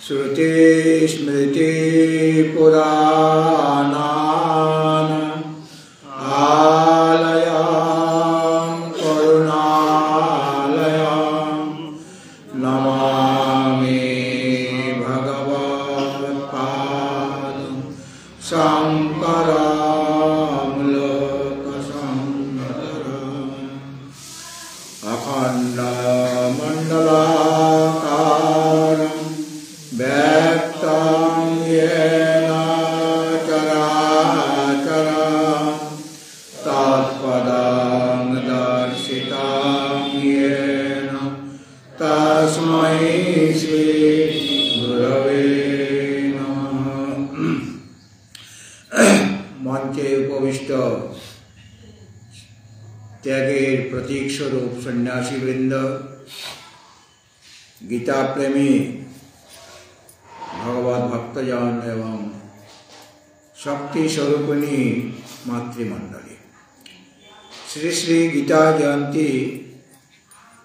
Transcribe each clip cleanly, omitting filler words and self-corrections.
श्रुतिस्मृतिपुराणानाम् आलयं करुणालयं नमामि भगवत्पादं शङ्करं लोकशङ्करम् अखण्डमण्डलाकारं व्यक्तं येन चराचरं तत्पदं दर्शितं येन तस्मै श्री गुरवे नमः। मंचे उपविष्ट त्यागेर प्रतीक स्वरूप सन्यासी वृंद, गीता प्रेमी भगवत भक्तजन एवं शक्ति स्वरूपिणी मातृमंडली, श्री श्री गीता जयंती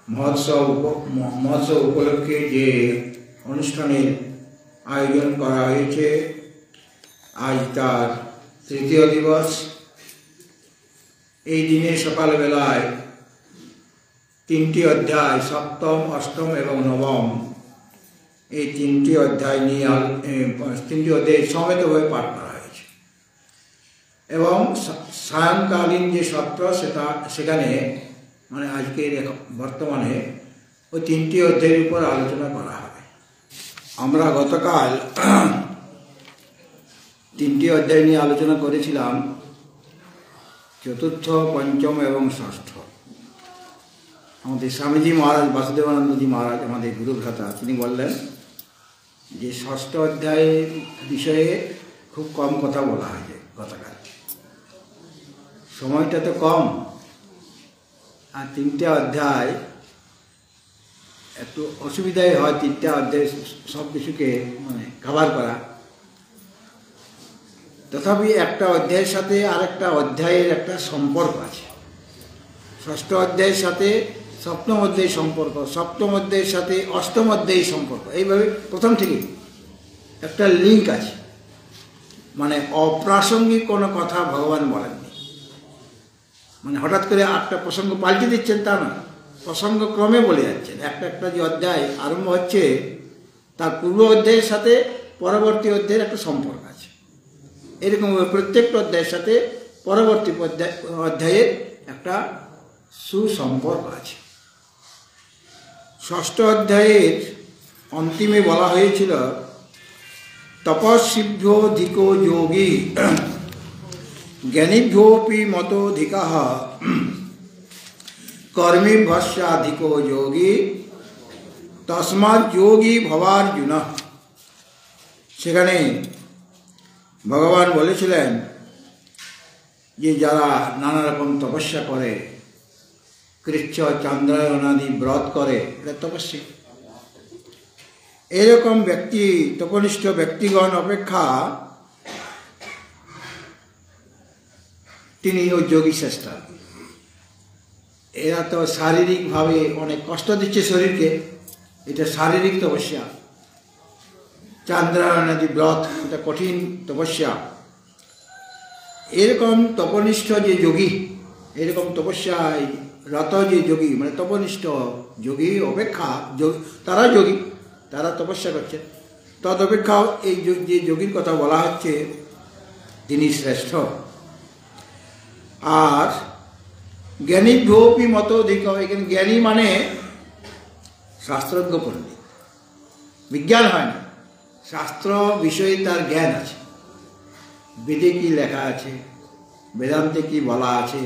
महोत्सव उपलक्षे जे अनुष्ठानेर आयोजन करा हयेछे आज तार तृतीय दिवस। এই দিনে সকালবেলায় তিনটি অধ্যায় সপ্তম অষ্টম এবং নবম এই তিনটি অধ্যায় নিয়ে তিনটি অধ্যায় সমেতভাবে পাঠ করা হয়েছে এবং সায়ংকালীন যে সত্র সেখানে মানে আজকের বর্তমানে ওই তিনটি অধ্যায়ের উপর আলোচনা করা হবে। আমরা গতকাল তিনটি অধ্যায় নিয়ে আলোচনা করেছিলাম, চতুর্থ পঞ্চম এবং ষষ্ঠ। আমাদের স্বামীজি মহারাজ বাসুদেবানন্দজি মহারাজ আমাদের গুরুভ্রাতা তিনি বললেন যে ষষ্ঠ অধ্যায়ের বিষয়ে খুব কম কথা বলা হয়েছে গতকাল, সময়টা তো কম, আর তিনটা অধ্যায় একটু অসুবিধাই হয় তিনটা অধ্যায় সব কিছুকে মানে কভার করা। তথাপি একটা অধ্যায়ের সাথে আরেকটা অধ্যায়ের একটা সম্পর্ক আছে। ষষ্ঠ অধ্যায়ের সাথে সপ্তম অধ্যায়ের সম্পর্ক, সপ্তম অধ্যায়ের সাথে অষ্টম অধ্যায়ের সম্পর্ক, এইভাবে প্রথম থেকে একটা লিঙ্ক আছে। মানে অপ্রাসঙ্গিক কোনো কথা ভগবান বলেননি, মানে হঠাৎ করে একটা প্রসঙ্গ পাল্টে দিচ্ছেন তা না, প্রসঙ্গ ক্রমে বলে যাচ্ছেন। একটা যে অধ্যায় আরম্ভ হচ্ছে তার পূর্ব অধ্যায়ের সাথে পরবর্তী অধ্যায়ের একটা সম্পর্ক আছে। এরকম প্রত্যেকটা অধ্যায়ের সাথে পরবর্তী অধ্যায়ের একটা সুসম্পর্ক আছে। ষষ্ঠ অধ্যায়ের অন্তিমে বলা হয়েছিল তপস্বিভ্যোধিকো যোগী জ্ঞানীভ্যোপি মতোধিকঃ কর্মীভ্যস্যাধিকো যোগী তস্মাৎ যোগী ভবার্জুন। সেখানে ভগবান বলেছিলেন যে যারা নানা রকম তপস্যা করে, কৃচ্ছ চন্দ্রায়ণাদি ব্রত করে, এটা তপস্যা। এরকম ব্যক্তি তপনিষ্ঠ ব্যক্তিগণ অপেক্ষা তিনি ও যোগী শ্রেষ্ঠ। এরা তো শারীরিকভাবে অনেক কষ্ট দিচ্ছে শরীরকে, এটা শারীরিক তপস্যা। চন্দ্রায়ণাদি ব্রত এটা কঠিন তপস্যা। এরকম তপনিষ্ঠ যে যোগী, এরকম তপস্যায় রত যে যোগী মানে তপনিষ্ঠ যোগী অপেক্ষা তারা যোগী, তারা তপস্যা করছে, তদ অপেক্ষাও এই যে যোগীর কথা বলা হচ্ছে তিনি শ্রেষ্ঠ। আর জ্ঞানীভ্যোপি মতোধিক, এখানে জ্ঞানী মানে শাস্ত্রজ্ঞ পণ্ডিত, বিজ্ঞান হয় না, শাস্ত্র বিষয়ে তার জ্ঞান আছে। বেদে কি লেখা আছে, বেদান্তে কি বলা আছে,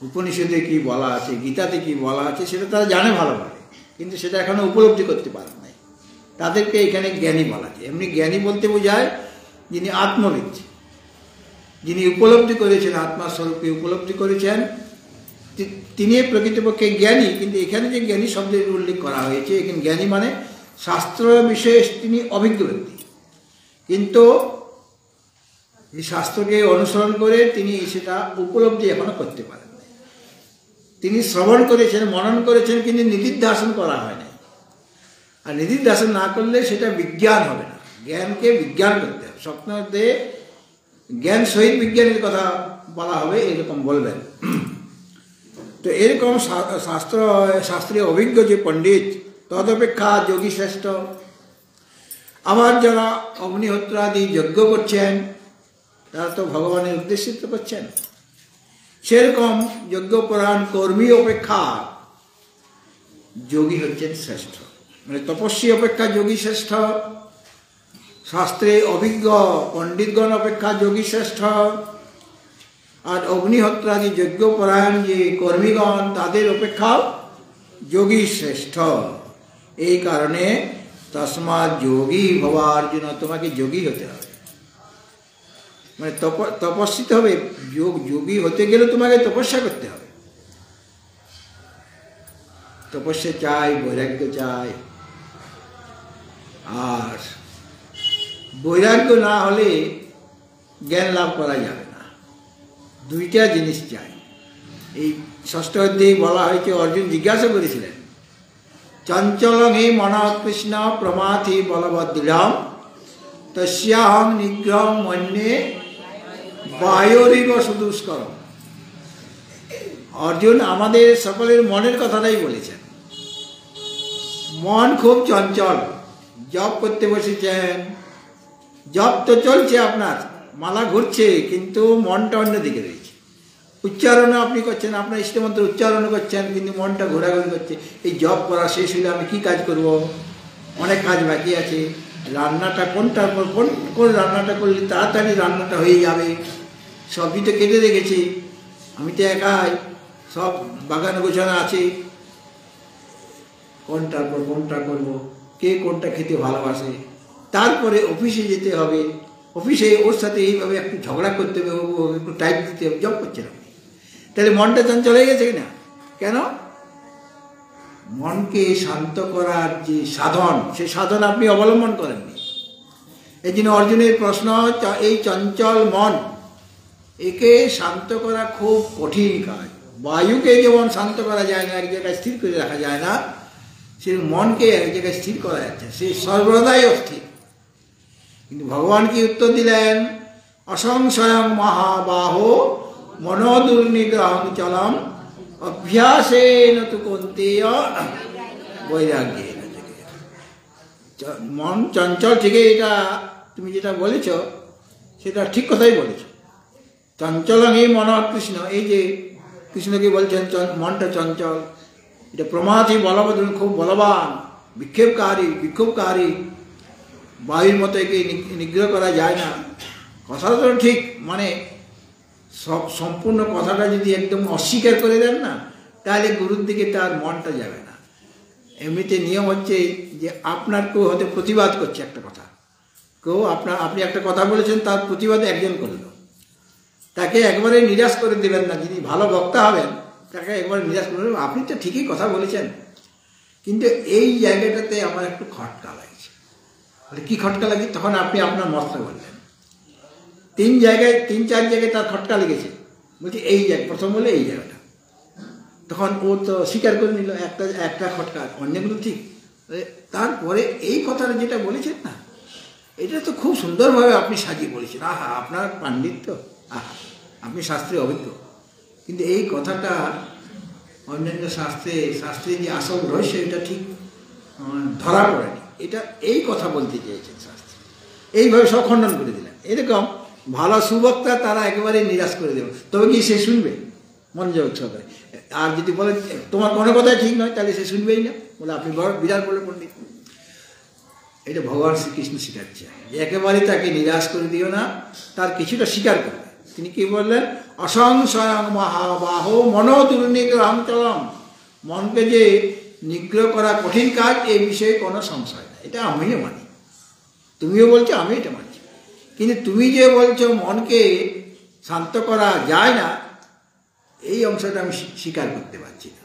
উপনিষদে কি বলা আছে, গীতাতে কি বলা আছে, সেটা তারা জানে ভালোভাবে, কিন্তু সেটা এখনো উপলব্ধি করতে পারে নাই। তাদেরকে এখানে জ্ঞানী বলা যায়। এমনি জ্ঞানী বলতে বোঝায় যিনি আত্মবিদ, যিনি উপলব্ধি করেছেন, আত্মাস্বরূপে উপলব্ধি করেছেন, তিনি প্রকৃতপক্ষে জ্ঞানী। কিন্তু এখানে যে জ্ঞানী শব্দের উল্লেখ করা হয়েছে, এখানে জ্ঞানী মানে শাস্ত্র বিষয়ে তিনি অভিজ্ঞ ব্যক্তি, কিন্তু এই শাস্ত্রকে অনুসরণ করে তিনি সেটা উপলব্ধি এখনো করতে পারেন না। তিনি শ্রবণ করেছেন, মনন করেছেন, কিন্তু নিদিধ্যাসন করা হয় না। আর নিধিধ্যাসন না করলে সেটা বিজ্ঞান হবে না। জ্ঞানকে বিজ্ঞান করতে হবে, স্বপ্নতে জ্ঞান সহিত বিজ্ঞানের কথা বলা হবে, এরকম বলবেন। তো এরকম শাস্ত্রীয় অভিজ্ঞ যে পণ্ডিত তদপেক্ষা যোগী শ্রেষ্ঠ। আবার যারা অগ্নিহোত্রাদি যজ্ঞ করছেন তারা তো ভগবানের উদ্দেশ্যে তো করছেন, সেরকম যজ্ঞপরায়ণ কর্মী অপেক্ষা যোগী হচ্ছেন শ্রেষ্ঠ। মানে তপস্বী অপেক্ষা যোগী শ্রেষ্ঠ, শাস্ত্রে অভিজ্ঞ পণ্ডিতগণ অপেক্ষা যোগী শ্রেষ্ঠ, আর অগ্নিহোত্রাদি যজ্ঞপরায়ণ যে কর্মীগণ তাদের অপেক্ষাও যোগী শ্রেষ্ঠ। এই কারণে তস্মাৎ যোগী ভবার জন্য তোমাকে যোগী হতে হবে, মানে তপস্বিতে হবে। যোগী হতে গেলে তোমাকে তপস্যা করতে হবে। তপস্যা চাই, বৈরাগ্য চাই, আর বৈরাগ্য না হলে জ্ঞান লাভ করা যাবে না। দুইটা জিনিস চাই। এই ষষ্ঠ অধ্যায়ে বলা হয়েছে, অর্জুন জিজ্ঞাসা করেছিলেন, চঞ্চলং হি মনঃ কৃষ্ণ প্রমাথি বলবদ্দৃঢ়ম তস্যাহং নিগ্রহং মন্যে বায়োরিব সুদুষ্করম। অর্জুন আমাদের সকলের মনের কথাটাই বলেছেন। মন খুব চঞ্চল, জপ করতে বসেছেন, জপ তো চলছে, আপনার মালা ঘুরছে, কিন্তু মনটা অন্যদিকে রয়েছে। উচ্চারণও আপনি করছেন, আপনার ইষ্টমন্ত্র উচ্চারণও করছেন, কিন্তু মনটা ঘোরাঘুরি করছে। এই জপ করা শেষ হলে আমি কি কাজ করব, অনেক কাজ বাকি আছে। রান্নাটা কোনটার পর কোন রান্নাটা করলে তাড়াতাড়ি রান্নাটা হয়ে যাবে, সবই তো কেটে রেখেছি, আমি তো একাই, সব বাগান গোছানো আছে, কোনটার পর কোনটা করব, কে কোনটা খেতে ভালোবাসে। তারপরে অফিসে যেতে হবে, অফিসে ওর সাথে এইভাবে একটু ঝগড়া করতে হবে, একটু টাইপ দিতে হবে, জব করছে না। তাহলে মনটা চঞ্চল হয়ে গেছে কিনা? কেন? মনকে শান্ত করার যে সাধন, সেই সাধন আপনি অবলম্বন করেননি। এই জন্য অর্জুনের প্রশ্ন, এই চঞ্চল মন, একে শান্ত করা খুব কঠিন কাজ। বায়ুকে যেমন শান্ত করা যায় না, এক জায়গায় স্থির করে রাখা যায় না, সে মনকে এক জায়গায় স্থির করা যাচ্ছে, সে সর্বদাই অস্থির। কিন্তু ভগবান কি উত্তর দিলেন? অসংশয়ং মহাবাহো মনোদুর্নিগ্রহং চলম অভ্যাসেন তু কৌন্তেয় বৈরাগ্যেন। মন চঞ্চল, ঠিকই, এটা তুমি যেটা বলেছ সেটা ঠিক কথাই বলেছ। চঞ্চলং এই মন কৃষ্ণ, এই যে কৃষ্ণকে বলছেন মনটা চঞ্চল, এটা প্রমাথি বলবৎ, খুব বলবান, বিক্ষোভকারী, বায়ুর মতো একে নিগ্রহ করা যায় না। কথাটা তো ঠিক, মানে সম্পূর্ণ কথাটা যদি একদম অস্বীকার করে দেন না, তাহলে গুরুর দিকে তার মনটা যাবে না। এমনিতে নিয়ম হচ্ছে যে আপনার কেউ হয়তো প্রতিবাদ করছে একটা কথা, কেউ আপনি একটা কথা বলেছেন, তার প্রতিবাদে একজন করল, তাকে একবারে নিরাশ করে দেবেন না। যিনি ভালো বক্তা হবেন তাকে একবারে নিরাশ করে দেবেন, আপনি তো ঠিকই কথা বলেছেন, কিন্তু এই জায়গাটাতে আমার একটু খটকা লাগছে। কি খটকা লাগে? তখন আপনি আপনার মতটা বললেন। 3-4 জায়গায় তার খটকা লেগেছে, বলছি এই জায়গা, প্রথম বলে এই জায়গাটা, তখন ও তো স্বীকার করে নিল একটা খটকা, অন্যগুলো ঠিক। তারপরে এই কথাটা যেটা বলেছেন না, এটা তো খুব সুন্দরভাবে আপনি সাজিয়ে বলেছেন। আহা, আপনার পাণ্ডিত্য, আহা, আপনি শাস্ত্রে অভিজ্ঞ, কিন্তু এই কথাটা অন্যান্য শাস্ত্রে যে আসল রহস্য, এটা ঠিক ধরা পড়েনি। এটা এই কথা বলতে চেয়েছেন শাস্ত্রে, এইভাবে সব খণ্ডন করে দিলেন। এরকম ভালো সুবক্তা তারা একেবারে নিরাশ করে দেবে, তবে কি সে শুনবে মনোযোগ সহকারে? আর যদি বলে তোমার কোনো কথাই ঠিক নয়, তাহলে সে শুনবেই না, বলে আপনি বিরাট বলে পণ্ডিত। এটা ভগবান শ্রীকৃষ্ণ শেখাচ্ছে যে একেবারে তাকে নিরাশ করে দিও না, তার কিছুটা স্বীকার করবে। তিনি কি বললেন? অসংশয়ং মহাবাহো মনোদুর্নিগ্রহং চলম। মনকে যে নিগ্রহ করা কঠিন কাজ, এই বিষয়ে কোনো সংশয় নেই, এটা আমিও মানি, তুমিও বলছো, আমি এটা মানছি। কিন্তু তুমি যে বলছো মনকে শান্ত করা যায় না, এই অংশটা আমি স্বীকার করতে পারছি না।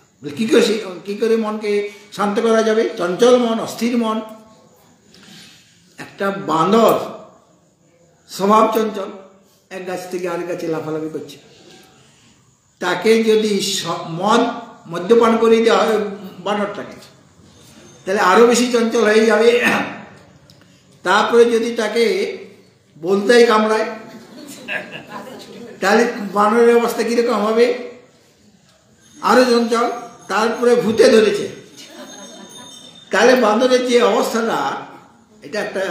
কী করে মনকে শান্ত করা যাবে? চঞ্চল মন, অস্থির মন, একটা বাঁদর স্বভাব চঞ্চল, এক গাছ থেকে আরেক গাছে লাফালাফি করছে, তাকে যদি মদ্যপান করে দেওয়া হয় বানরটাকে, তাহলে আরও বেশি চঞ্চল হয়ে যাবে। তারপরে যদি তাকে বলতেই কামড়ায়, তাহলে বানরের অবস্থা কীরকম হবে? আরও চঞ্চল। তারপরে ভূতে ধরেছে, তাহলে বান্দরের যে অবস্থাটা, এটা একটা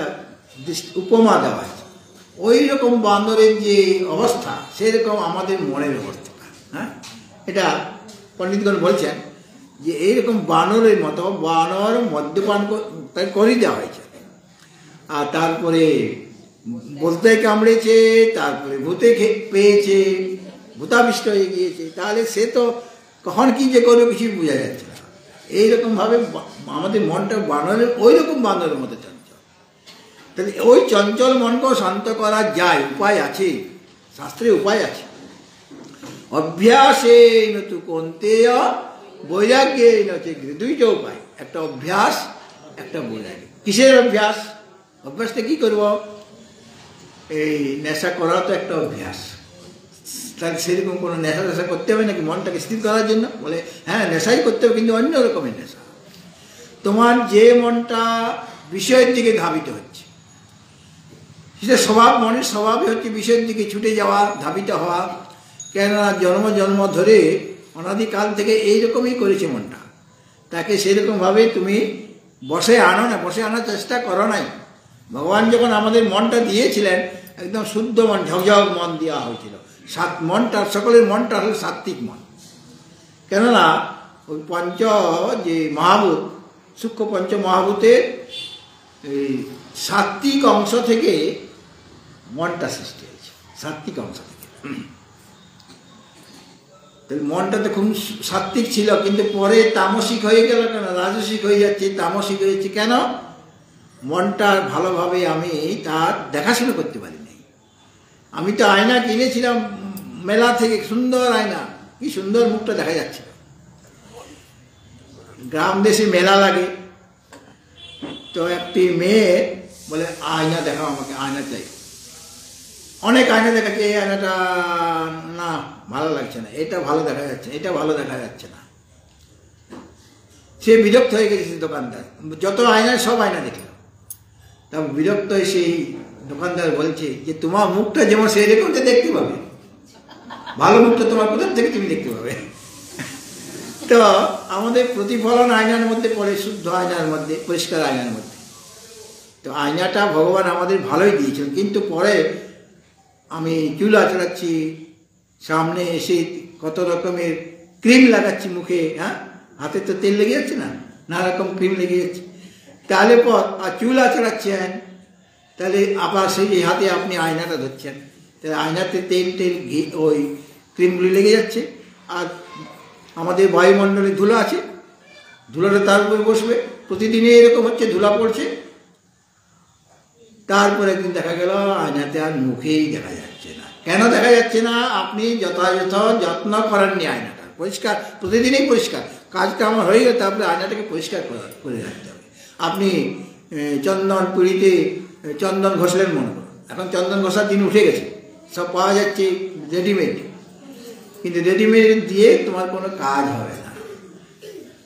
উপমা দেওয়া আছে। ওই রকম বান্দরের যে অবস্থা, সেরকম আমাদের মনের অবস্থা। হ্যাঁ, এটা পণ্ডিতগণ বলছেন যে এইরকম বানরের মতো, বানর মদ্যপান করে দেওয়া হয়েছে, আর তারপরে বলতে কামড়েছে, তারপরে ভূতে পেয়েছে, ভূতাবিষ্ট হয়ে গিয়েছে, তাহলে সে তো কখন কি যে করবে কিছু বোঝা যাচ্ছে না। এইরকমভাবে আমাদের মনটা বানরের, ওই রকম বানরের মতো চঞ্চল। তাহলে ওই চঞ্চল মনকেও শান্ত করা যায়, উপায় আছে, শাস্ত্রে উপায় আছে। অভ্যাসে নতু কন্তেয় বৈরাগ্যে নচে, দুইটা উপায়, একটা অভ্যাস, একটা বৈরাগ্য। কিসের অভ্যাস? অভ্যাসটা কি করব? এই নেশা করা তো একটা অভ্যাস, তাহলে সেরকম কোনো নেশা করতে হবে নাকি মনটাকে স্থির করার জন্য? বলে হ্যাঁ, নেশাই করতে হবে, কিন্তু অন্য রকমের নেশা। তোমার যে মনটা বিষয়ের দিকে ধাবিত হচ্ছে, সেটা স্বভাব, মনের স্বভাবই হচ্ছে বিষয়ের দিকে ছুটে যাওয়া, ধাবিত হওয়া। কেননা জন্ম জন্ম ধরে অনাদিকাল থেকে এইরকমই করেছে মনটা, তাকে সেরকমভাবে তুমি বসে আনো না, বসে আনার চেষ্টা করো নাই। ভগবান যখন আমাদের মনটা দিয়েছিলেন, একদম শুদ্ধ মন, ঝকঝক মন দেওয়া হয়েছিল। মনটা, সকলের মনটা হল সাত্ত্বিক মন। কেননা ওই পঞ্চ যে মহাভূত, সূক্ষ্ম পঞ্চ মহাভূতের এই সাত্ত্বিক অংশ থেকে মনটা সৃষ্টি হয়েছে, সাত্ত্বিক অংশ থেকে। তাহলে মনটা তো খুব সাত্ত্বিক ছিল, কিন্তু পরে তামসিক হয়ে গেল। কেন রাজসিক হয়ে যাচ্ছে, তামসিক হয়েছে কেন? মনটা ভালোভাবে আমি তার দেখাশোনা করতে পারিনি। আমি তো আয়না কিনেছিলাম মেলা থেকে, সুন্দর আয়না, কি সুন্দর মুখটা দেখা যাচ্ছে। গ্রাম দেশে মেলা লাগে, তো একটি মেয়ে বলে আয়না দেখাও আমাকে, আয়না চাই। অনেক আয়না দেখাচ্ছে, এই আয়নাটা না ভালো লাগছে না, এটা ভালো দেখা যাচ্ছে, এটা ভালো দেখা যাচ্ছে না। সে বিরক্ত হয়ে গেছে দোকানদার, যত আয়না সব আয়না দেখল। তা বিরক্ত হয়ে সেই দোকানদার বলছে যে তোমার মুখটা যেমন সেই রকম দেখতে পাবে, ভালো মুখটা তোমার কোথার থেকে তুমি দেখতে পাবে। তো আমাদের প্রতিফলন আয়নার মধ্যে পড়ে, শুদ্ধ আয়নার মধ্যে, পরিষ্কার আয়নার মধ্যে। তো আয়নাটা ভগবান আমাদের ভালোই দিয়েছেন, কিন্তু পরে আমি চুল আঁচড়াচ্ছি, সামনে এসে কত রকমের ক্রিম লাগাচ্ছি মুখে, হ্যাঁ, হাতে তো তেল লেগে যাচ্ছে না, নানা রকম ক্রিম লেগে যাচ্ছে। তাহলে পর আর চুল আঁচড়াচ্ছেন, তাহলে আবার সেই হাতে আপনি আয়নাটা ধরছেন, তাহলে আয়নাতে তেল ঘি, ওই ক্রিমগুলি লেগে যাচ্ছে। আর আমাদের বায়ুমণ্ডলে ধুলো আছে, ধুলোটা তার উপরে বসবে, প্রতিদিনই এরকম হচ্ছে, ধুলা পড়ছে। তারপরে একদিন দেখা গেল আয়নাতে আর মুখেই দেখা যাচ্ছে না। কেন দেখা যাচ্ছে না? আপনি যথাযথ যত্ন করেননি আয়নাটা। পরিষ্কার, প্রতিদিনই পরিষ্কার কাজটা আমার হয়ে গেলে তারপরে আয়নাটাকে পরিষ্কার করে রাখতে হবে। আপনি চন্দন পুরীতে চন্দন ঘষলেন মনে করুন, এখন চন্দন ঘষার দিন উঠে গেছে, সব পাওয়া যাচ্ছে রেডিমেড, কিন্তু রেডিমেড দিয়ে তোমার কোনো কাজ হবে না,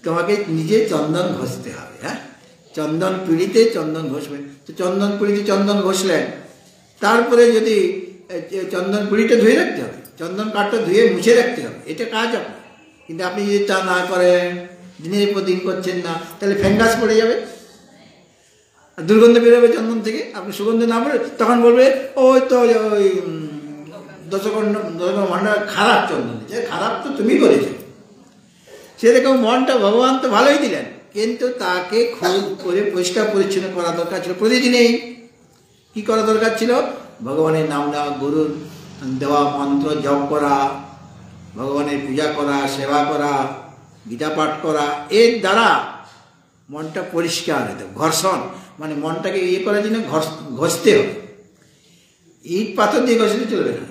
তোমাকে নিজে চন্দন ঘষতে হবে। হ্যাঁ, চন্দন পিঁড়িতে চন্দন ঘষবেন, তো চন্দন পিঁড়িতে চন্দন ঘষলেন, তারপরে যদি চন্দন পিঁড়িটা ধুয়ে রাখতে হবে, চন্দন কাঠটা ধুয়ে মুছে রাখতে হবে, এটা কাজ আপনার। কিন্তু আপনি যদি তা না করেন, দিনের পর দিন করছেন না, তাহলে ফ্যাঙ্গাস পড়ে যাবে, দুর্গন্ধ বেরোবে চন্দন থেকে। আপনি সুগন্ধ না বলে তখন বলবে ওই তো ওই দশকণ্ড ভাণ্ডার খারাপ চন্দন দিচ্ছে, খারাপ তো তুমি করেছো। সেরকম মনটা ভগবান তো ভালোই দিলেন, কিন্তু তাকে খুব করে পরিষ্কার পরিচ্ছন্ন করা দরকার ছিল। প্রতিদিনেই কি করা দরকার ছিল? ভগবানের নাম নেওয়া, গুরুর দেওয়া মন্ত্র জপ করা, ভগবানের পূজা করা, সেবা করা, গীতা পাঠ করা, এর দ্বারা মনটা পরিষ্কার হতো। ঘর্ষণ মানে মনটাকে ইয়ে করার জন্য ঘষতে হবে। ইট পাথর দিয়ে ঘষতে চলবে না,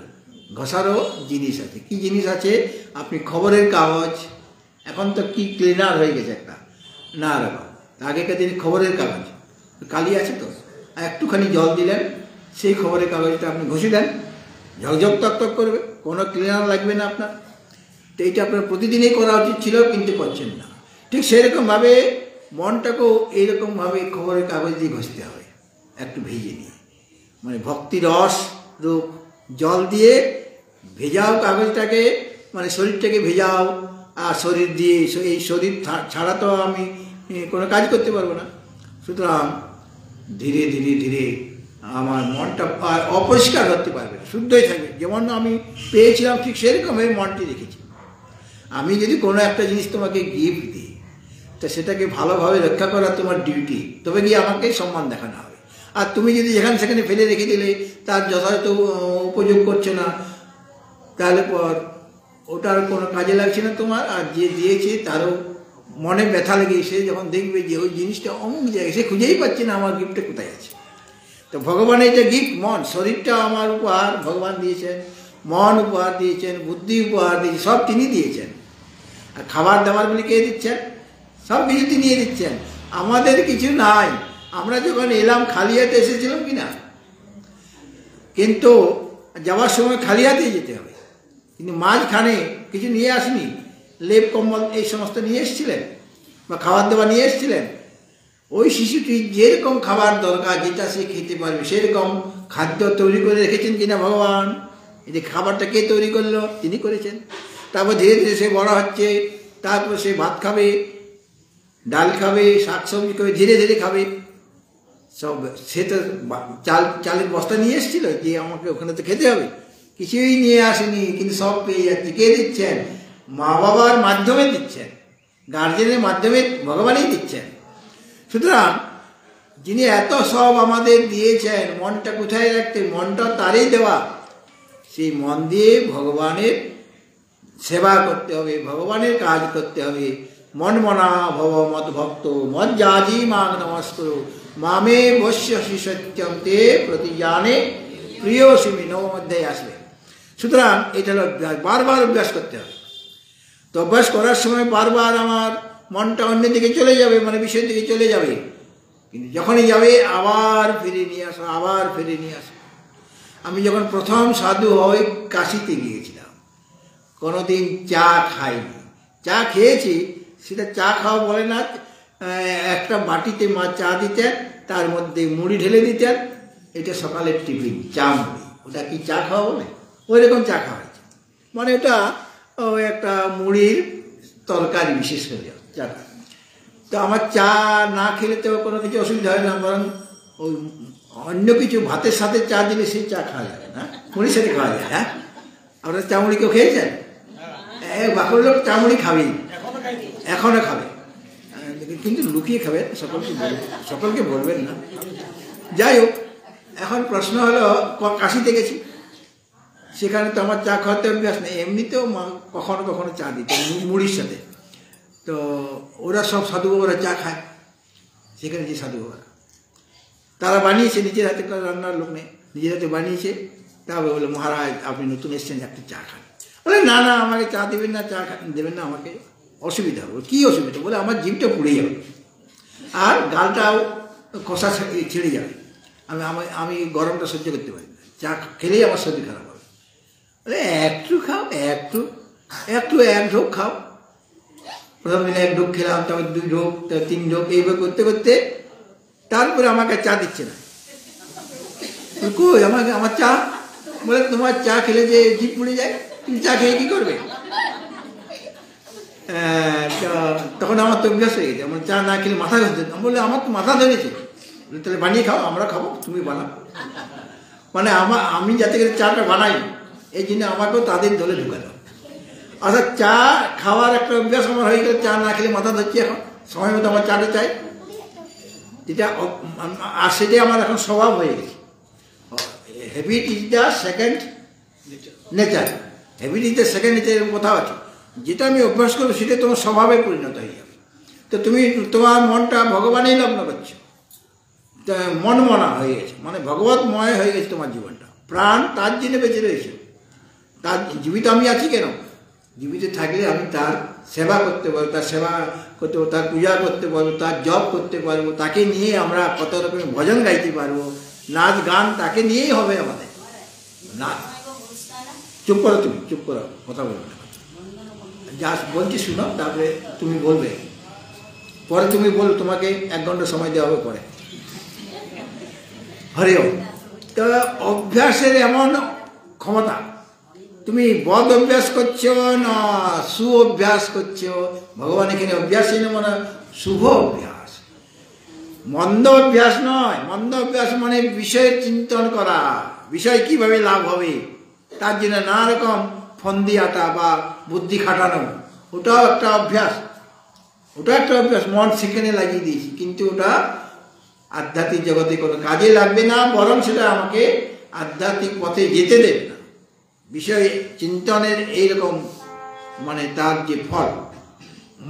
ঘষারও জিনিস আছে। কি জিনিস আছে? আপনি খবরের কাগজ, এখন তো কি ক্লিনার হয়ে গেছে একটা না রকম, আগেকার দিনে খবরের কাগজ কালি আছে তো, একটুখানি জল দিলেন, সেই খবরের কাগজটা আপনি ঘষে দেন, ঝকঝক তকতক করবে, কোনো ক্লিনার লাগবে না আপনার। তো এইটা আপনার প্রতিদিনই করা উচিত ছিল, কিন্তু করছেন না। ঠিক সেরকমভাবে মনটাকেও এইরকমভাবে খবরের কাগজ দিয়ে ঘষতে হবে, একটু ভেজে নিয়ে, মানে ভক্তি রস রূপ জল দিয়ে ভেজাও কাগজটাকে, মানে শরীরটাকে ভেজাও। আর শরীর দিয়ে, এই শরীর ছাড়া তো আমি কোনো কাজ করতে পারবো না। সুতরাং ধীরে ধীরে ধীরে আমার মনটা আর অপরিষ্কার করতে পারবে না, শুদ্ধই থাকবে। যেমন আমি পেয়েছিলাম ঠিক সেরকমভাবে মনটি রেখেছি। আমি যদি কোনো একটা জিনিস তোমাকে গিফট দিই, তা সেটাকে ভালোভাবে রক্ষা করা তোমার ডিউটি, তবে গিয়ে আমাকে সম্মান দেখানো হবে। আর তুমি যদি যেখানে সেখানে ফেলে রেখে দিলে, তার যথাযথ উপযোগ করছো না, তাহলে পর ওটার কোনো কাজে লাগছে না তোমার। আর যে দিয়েছে তারও মনে ব্যথা লেগে, সে যখন দেখবে যে ওই জিনিসটা অমুক জায়গায়, সে খুঁজেই পাচ্ছে না আমার গিফটটা কোথায় আছে। তো ভগবানের যে গিফট মন, শরীরটা আমার উপহার ভগবান দিয়েছেন, মন উপহার দিয়েছেন, বুদ্ধি উপহার দিয়েছেন, সব তিনি দিয়েছেন। আর খাবার দাবার বলে কে দিচ্ছেন? সব কিছু তিনি দিচ্ছেন। আমাদের কিছু নাই। আমরা যখন এলাম খালি হাতে এসেছিলাম কিনা, কিন্তু যাওয়ার সময় খালি হাতে যেতে হবে। কিন্তু মাঝখানে কিছু নিয়ে আসেনি, লেপ কম্বল এই সমস্ত নিয়ে এসেছিলেন, বা খাবার দাবার নিয়ে এসেছিলেন। ওই শিশুটি যেরকম খাবার দরকার, যেটা সে খেতে পারবে, সেরকম খাদ্য তৈরি করে রেখেছেন কিনা ভগবান। এই যে খাবারটা কে তৈরি করলো? তিনি করেছেন। তারপর ধীরে ধীরে সে বড় হচ্ছে, তারপর সে ভাত খাবে, ডাল খাবে, শাকসবজি খাবে, ধীরে ধীরে খাবে সব। সে তো চালের বস্তা নিয়ে এসেছিল যে আমাকে ওখানে তো খেতে হবে, কিছুই নিয়ে আসেনি, কিন্তু সব পেয়ে যাচ্ছে। কে দিচ্ছেন? মা বাবার মাধ্যমে দিচ্ছেন, গার্জেনের মাধ্যমে ভগবানই দিচ্ছেন। সুতরাং যিনি এত সব আমাদের দিয়েছেন, মনটা কোথায় রাখতে? মনটা তারই দেওয়া। সেই মন দিয়ে ভগবানের সেবা করতে হবে, ভগবানের কাজ করতে হবে। মন মনা ভব মদ ভক্ত মদ জাজি মাগ নমস্কর মামে বশ্যসি সত্যম তে প্রতিজানে প্রিয় সুমি। নবম অধ্যায়ে আসবে। সুতরাং এটা হলো অভ্যাস, বারবার অভ্যাস করতে হবে। তো অভ্যাস করার সময় বারবার আমার মনটা অন্যদিকে চলে যাবে, মানে বিষয়ের দিকে চলে যাবে। কিন্তু যখনই যাবে আবার ফিরে নিয়ে আসো, আবার ফিরে নিয়ে আসো। আমি যখন প্রথম সাধু হয়ে কাশিতে গিয়েছিলাম, কোনোদিন চা খাইনি। চা খেয়েছি, সেটা চা খাওয়া বলে না। একটা বাটিতে মা চা দিতেন, তার মধ্যে মুড়ি ঢেলে দিতেন। এটা সকালের টিফিন, চা মুড়ি। ওটা কি চা খাওয়া বলে? ওই রকম চা খাওয়া হয়েছে, মানে ওটা ওই একটা মুড়ির তরকারি বিশেষ করে চাটা। তো আমার চা না খেলে তো কোনো কিছু অসুবিধা হয় না, বরং ওই অন্য কিছু ভাতের সাথে চা দিলে সেই চা খাওয়া যাবে না, মুড়ির সাথে খাওয়া যায়। হ্যাঁ, আপনারা চা মুড়ি কেউ খেয়েছেন? বাকুর লোক চা মুড়ি খাবেই, এখনো খাবে, কিন্তু লুকিয়ে খাবেন, সকলকে বলবেন না। যাই হোক, এখন প্রশ্ন হলো, কাশিতে গেছি, সেখানে তো আমার চা খাওয়াতে অভ্যাস নেই। এমনিতেও কখনো কখনো চা দিতে মুড়ির সাথে। তো ওরা সব সাধু বাবারা চা খায়, সেখানে যে সাধু বাবারা তারা বানিয়েছে, নিজের হাতে রান্নার লোক নেই, নিজের হাতে বানিয়েছে। তারপরে বলে, মহারাজ আপনি নতুন এসছেন, একটা চা খান। বলে না না, আমাকে চা দেবেন না, চা দেবেন না, আমাকে অসুবিধা হবে। কী অসুবিধা? বলে আমার জিভটা পুড়ে যাবে আর গালটাও কষা ছেড়ে যাবে, আমি গরমটা সহ্য করতে পারি না, চা খেলেই আমার শরীর খারাপ হবে। বলে একটু খাও, একটু এক ঢোক খাও। প্রথম দিনে এক ঢোক খেলাম, তারপর 2 ঢোক, তারপর 3 ঢোক, এইভাবে করতে করতে তারপরে আমাকে চা দিচ্ছে না। কই আমার চা? বলে তোমার চা খেলে যে জিভ পুড়ে যায়, তুমি চা খেয়ে কী করবে? তখন আমার তো অভ্যাস হয়ে গেছে, আমার চা না খেলে মাথা ধরছে। বললে আমার তো মাথা ধরেছে। তাহলে বানিয়ে খাও, আমরা খাবো, তুমি বানাও। মানে আমি যাতে করে চাটা বানাই, এই জন্য আমাকেও তাদের দলে ঢুকালো। অর্থাৎ চা খাওয়ার একটা অভ্যাস আমার হয়ে গেলে, চা না খেলে মাথা ধরছি। এখন সময় মতো আমার চাটা চাই, যেটা, আর সেটাই আমার এখন স্বভাব হয়ে গেছে। Habit is the second nature. Habit is the second নেচারের কোথাও আছে। যেটা আমি অভ্যাস করবো সেটা তোমার স্বভাবে পরিণত হয়ে যাবে। তো তুমি তোমার মনটা ভগবানেই লগ্ন করছো, মন মনা হয়ে গেছে, মানে ভগবতময় হয়ে গেছে তোমার জীবনটা। প্রাণ তার জন্য বেঁচে রয়েছে। তার জীবিত আমি আছি কেন? জীবিত থাকলে আমি তার সেবা করতে পারবো, তার সেবা করতে পারবো, তার পূজা করতে পারবো, তার জপ করতে পারবো। তাকে নিয়ে আমরা কত রকমের ভজন গাইতে পারবো, নাচ গান তাকে নিয়েই হবে আমাদের। না, চুপ করো, তুমি চুপ করো, কথা বলবে না। যা বলছি শুনো, তারপরে তুমি বলবে। পরে তুমি বল, তোমাকে 1 ঘন্টা সময় দেওয়া হবে পরে। হরে ওম। তো অভ্যাসের এমন ক্ষমতা, তুমি বদ অভ্যাস করছো না সু অভ্যাস করছো। ভগবান এখানে অভ্যাস মানে শুভ অভ্যাস, মন্দ অভ্যাস নয়। মন্দ অভ্যাস মানে বিষয়ের চিন্তন করা, বিষয় কিভাবে লাভ হবে তার জন্য নানা রকম ফন্দি আটা বা বুদ্ধি খাটানো, ওটাও একটা অভ্যাস। ওটা একটা অভ্যাস, মন সেখানে লাগিয়ে দিয়েছি, কিন্তু ওটা আধ্যাত্মিক জগতে কোনো কাজে লাগবে না, বরং সেটা আমাকে আধ্যাত্মিক পথে যেতে দেবে না। বিষয় চিন্তনের এইরকম মানে তার যে ফল,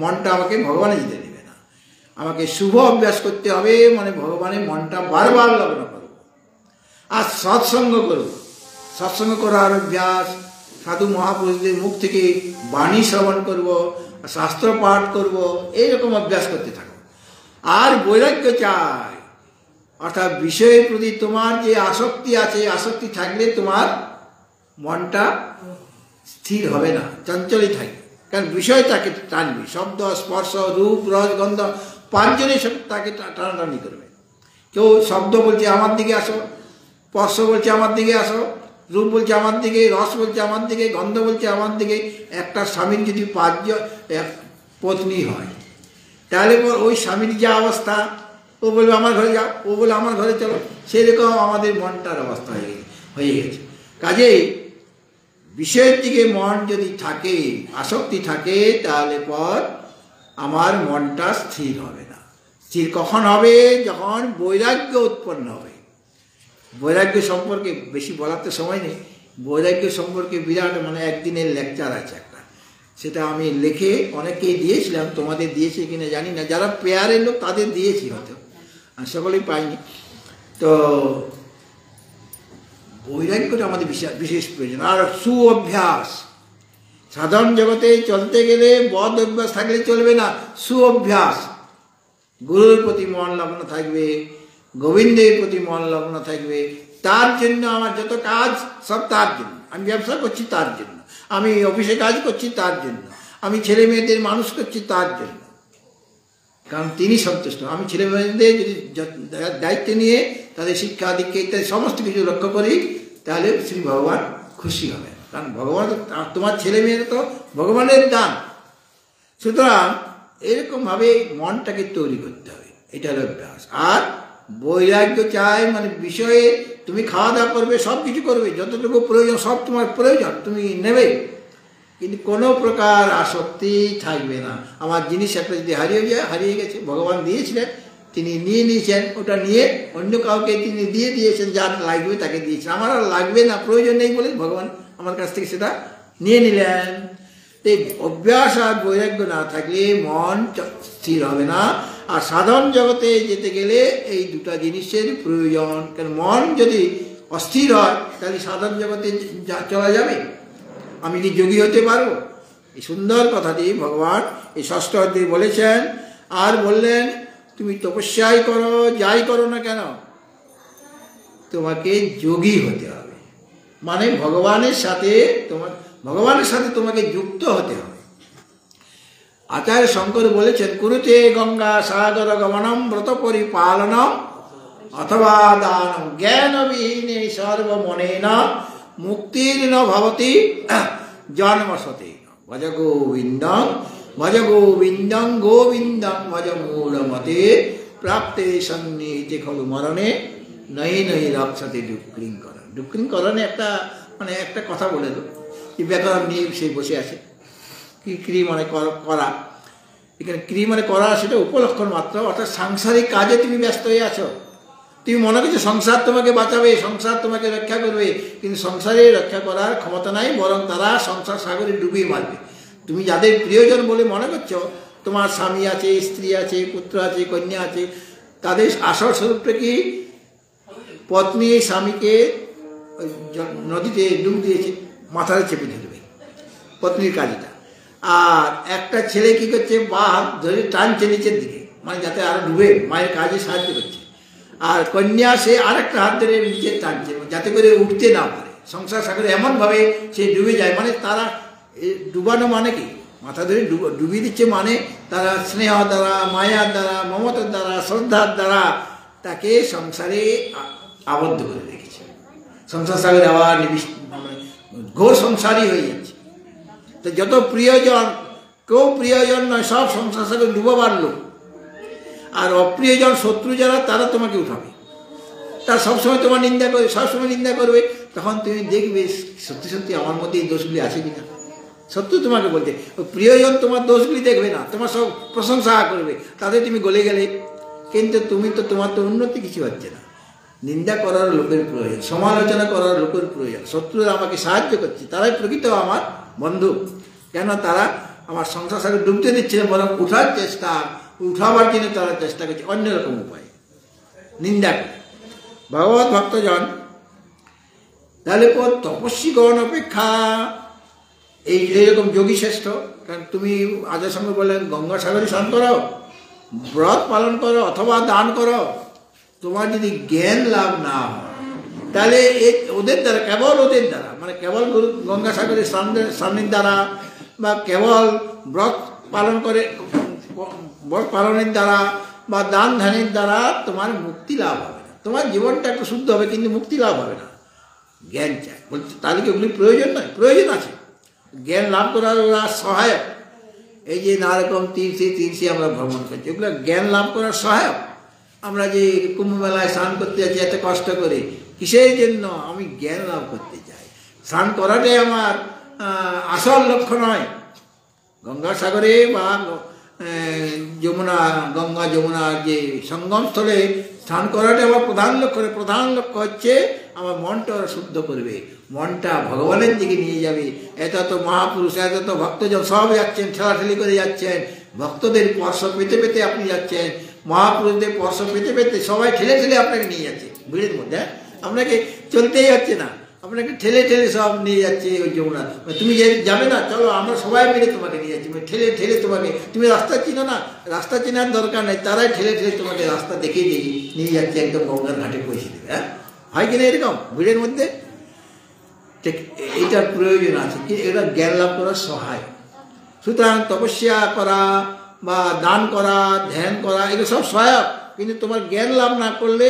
মনটা আমাকে ভগবানে যেতে দেবে না। আমাকে শুভ অভ্যাস করতে হবে, মানে ভগবানের মনটা বারবার লগ্ন করব। আর সৎসঙ্গ করব, সৎসঙ্গ করার অভ্যাস, সাধু মহাপুরুষদের মুখ থেকে বাণী শ্রবণ করব, শাস্ত্র পাঠ করব, এইরকম অভ্যাস করতে থাকো। আর বৈরাগ্য চাই, অর্থাৎ বিষয়ের প্রতি তোমার যে আসক্তি আছে, আসক্তি থাকলে তোমার মনটা স্থির হবে না, চঞ্চলই থাকবে। কারণ বিষয় তাকে টানবে, শব্দ স্পর্শ রূপ রস গন্ধ 5 জনেই সব তাকে টানাটানি করবে। কেউ শব্দ বলছে আমার দিকে আসো, স্পর্শ বলছে আমার দিকে আসো, রূপ বলছে আমার দিকে, রস বলছে আমার দিকে, গন্ধ বলছে আমার দিকে। একটা স্বামীর যদি 5 জন পত্নী হয়, তাহলে ওই স্বামীর যা অবস্থা, ও বলবে আমার ঘরে যাও, ও বলে আমার ঘরে চলো, সেরকম আমাদের মনটার অবস্থা হয়ে গেছে। কাজেই বিষয়ের দিকে মন যদি থাকে, আসক্তি থাকে, তাহলে পর আমার মনটা স্থির হবে না। স্থির কখন হবে? যখন বৈরাগ্য উৎপন্ন হবে। বৈরাগ্য সম্পর্কে বেশি বলার তো সময় নেই। বৈরাগ্য সম্পর্কে বিরাট মানে একদিনের লেকচার আছে একটা, সেটা আমি লিখে অনেককেই দিয়েছিলাম, তোমাদের দিয়েছি কিনা জানি না, যারা পেয়ারের লোক তাদের দিয়েছি হয়তো, সকলেই পাইনি। তো বৈরাগ্যটা আমাদের বিশেষ প্রয়োজন। আর সু অভ্যাস, সাধারণ জগতে চলতে গেলে বদ অভ্যাস থাকলে চলবে না, সু অভ্যাস। গুরুর প্রতি মন লগ্ন থাকবে, গোবিন্দের প্রতি মন লগ্ন থাকবে। তার জন্য আমার যত কাজ সব তার জন্য, আমি ব্যবসা করছি তার জন্য, আমি অফিসে কাজ করছি তার জন্য, আমি ছেলে মেয়েদের মানুষ করছি তার জন্য, কারণ তিনি সন্তুষ্ট। আমি ছেলে মেয়েদের যদি দায়িত্ব নিয়ে তাদের শিক্ষা দীক্ষা ইত্যাদি সমস্ত কিছু লক্ষ্য করি, তাহলে শ্রী ভগবান খুশি হবে। কারণ ভগবান, তোমার ছেলে মেয়েরা তো ভগবানের দান। সুতরাং এরকমভাবে মনটাকে তৈরি করতে হবে, এটা হলো অভ্যাস। আর বৈরাগ্য চাই, মানে বিষয়ে তুমি খাওয়া দাওয়া করবে, সব কিছু করবে, যতটুকু প্রয়োজন সব তোমার প্রয়োজন তুমি নেবে, কিন্তু কোনো প্রকার আসক্তি থাকবে না। আমার জিনিস একটা যদি হারিয়ে যায়, হারিয়ে গেছে, ভগবান দিয়েছিলেন, তিনি নিয়ে নিয়েছেন, ওটা নিয়ে অন্য কাউকে তিনি দিয়ে দিয়েছেন, যার লাগবে তাকে দিয়েছেন। আমার আর লাগবে না, প্রয়োজন নেই বলে ভগবান আমার কাছ থেকে সেটা নিয়ে নিলেন। এই অভ্যাস আর বৈরাগ্য না থাকলে মন স্থির হবে না। আর সাধারণ জগতে যেতে গেলে এই দুটা জিনিসের প্রয়োজন। কারণ মন যদি অস্থির হয়, তাহলে সাধারণ জগতে চলা যাবে? আমি কি যোগী হতে পারবো? এই সুন্দর কথাটি ভগবান এই 6ষ্ঠ অধ্যায়ে বলেছেন। আর বললেন, তুমি তপস্যাই করো, যাই করো না কেন, তোমাকে যোগী হতে হবে। মানে ভগবানের সাথে তোমাকে যুক্ত হতে হবে। আচার্য শঙ্কর বলেছেন, কুরুতে গঙ্গা সাগর গমনম ব্রত পরিপালনম অথবা দানম জ্ঞানবিহীনে সর্বমনেন মুক্তির ন ভবতি জন্মসতে। ভজ গোবিন্দং ভজ গোবিন্দং গোবিন্দং ভজ মূলমতে প্রাপ্তে সন্নিহিতে খলু মরণে নহি নহি রক্ষতে ডুক্রিংকরণ। ডুক্রিংকরণে একটা মানে একটা কথা বলে দেব, যে ব্যাকরণ নিয়ে সে বসে আছে। ক্রি মানে করা, এখানে ক্রি মানে করা, সেটা উপলক্ষণ মাত্র। অর্থাৎ সাংসারিক কাজে তুমি ব্যস্ত হয়ে আছো, তুমি মনে করছো সংসার তোমাকে বাঁচাবে, সংসার তোমাকে রক্ষা করবে, কিন্তু সংসারে রক্ষা করার ক্ষমতা নাই, বরং তারা সংসার সাগরে ডুবিয়ে মারবে। তুমি যাদের প্রিয়জন বলে মনে করছো, তোমার স্বামী আছে, স্ত্রী আছে, পুত্র আছে, কন্যা আছে, তাদের আসল স্বরূপটা কি? পত্নী স্বামীকে নদীতে ডুব দিয়েছে, মাথায় চেপে ধরবে, পত্নীর কাজটা। আর একটা ছেলে কি করছে, বা হাত ধরে টানছে নিচের দিকে, মানে যাতে আরো ডুবে, মায়ের কাজে সাহায্য করছে। আর কন্যা সে আরেকটা হাত ধরে নিচে টানছে, যাতে করে উঠতে না পারে। সংসার সাগরে এমনভাবে সে ডুবে যায়, মানে তারা ডুবানো মানে কি, মাথা ধরে ডুবিয়ে দিচ্ছে, মানে তারা স্নেহ দ্বারা, মায়ার দ্বারা, মমতার দ্বারা, শ্রদ্ধার দ্বারা তাকে সংসারে আবদ্ধ করে রেখেছে। সংসার সাগরে আবার ঘোর সংসারই হয়ে যাচ্ছে। তো যত প্রিয়জন, কেউ প্রিয়জন নয়, সব সংসার সাগরে ডুবোবার লোক। আর অপ্রিয়জন, শত্রু যারা, তারা তোমাকে উঠাবে, তার সবসময় তোমার নিন্দা করবে, সবসময় নিন্দা করবে। তখন তুমি দেখবে সত্যি সত্যি আমার মধ্যে এই দোষগুলি আছে কিনা। সত্যি তোমাকে বলতে, প্রিয়জন তোমার দোষগুলি দেখবে না, তোমার সব প্রশংসা করবে, তাদের তুমি গলে গেলে। কিন্তু তুমি তো, তোমার তো উন্নতি কিছু হচ্ছে না। নিন্দা করার লোকের প্রয়োজন, সমালোচনা করার লোকের প্রয়োজন। শত্রুরা আমাকে সাহায্য করছে, তারাই প্রকৃত আমার বন্ধু। কেন? তারা আমার সংসার সাথে ডুবতে দিচ্ছে না, বরং উঠার চেষ্টা, উঠাবার জন্য তারা চেষ্টা করছে অন্যরকম উপায়, নিন্দা করে। ভগবত ভক্তজন তাহলে তপস্বীগণ অপেক্ষা এইরকম যোগী শ্রেষ্ঠ। কারণ তুমি আজের সঙ্গে বললেন গঙ্গাসাগরে স্নান করো, ব্রত পালন করো, অথবা দান করো, তোমার যদি জ্ঞান লাভ না হয় তাহলে ওদের দ্বারা, কেবল ওদের দ্বারা, মানে কেবল গঙ্গাসাগরের স্নানের দ্বারা বা কেবল ব্রত পালন করে, ব্রত পালনের দ্বারা বা দান ধ্যানের দ্বারা তোমার মুক্তি লাভ হবে না। তোমার জীবনটা একটু শুদ্ধ হবে, কিন্তু মুক্তি লাভ হবে না। জ্ঞান চাই বলছে, তাহলে কি ওগুলি প্রয়োজন নয়? প্রয়োজন আছে। জ্ঞান লাভ করার ওরা সহায়ক। এই যে নানারকম তীর্থে আমরা ভ্রমণ করছি, ওগুলো জ্ঞান লাভ করার সহায়ক। আমরা যে কুম্ভ মেলায় স্নান করতে যাচ্ছি এত কষ্ট করে, কিসের জন্য? আমি জ্ঞান লাভ করতে চাই। স্নান করাটাই আমার আসল লক্ষ্য নয়। গঙ্গাসাগরে বা যমুনা, গঙ্গা যমুনার যে সঙ্গমস্থলে স্নান করাটা আমার প্রধান লক্ষ্য। প্রধান লক্ষ্য হচ্ছে আমার মনটা শুদ্ধ করবে, মনটা ভগবানের দিকে নিয়ে যাবে। এত তো মহাপুরুষ, এত তো ভক্তজন সব যাচ্ছেন, ঠেলাঠেলি করে যাচ্ছেন, ভক্তদের স্পর্শ পেতে পেতে আপনি যাচ্ছেন, মহাপুরুষদের স্পর্শ পেতে পেতে সবাই ঠেলে ঠেলে আপনাকে নিয়ে যাচ্ছে ভিড়ের মধ্যে। আপনাকে চলতেই হচ্ছে না, আপনাকে ঠেলে ঠেলে সব নিয়ে যাচ্ছে ওই যমুনা। তুমি যাবে না, চলো আমরা সবাই মিলে তোমাকে নিয়ে যাচ্ছি, ঠেলে ঠেলে তোমাকে। তুমি রাস্তা চিনো না, রাস্তা চেনার দরকার নেই, তারাই ঠেলে ঠেলে তোমাকে রাস্তা দেখিয়ে দিয়ে নিয়ে যাচ্ছে, একদম গঙ্গার ঘাটে পৌঁছে দেবে। হ্যাঁ, হয় কিনা এরকম ভিড়ের মধ্যে? ঠিক এইটার প্রয়োজন আছে কি? এটা জ্ঞান লাভ করার সহায়। সুতরাং তপস্যা করা বা দান করা, ধ্যান করা, এগুলো সব সহায়ক। কিন্তু তোমার জ্ঞান লাভ না করলে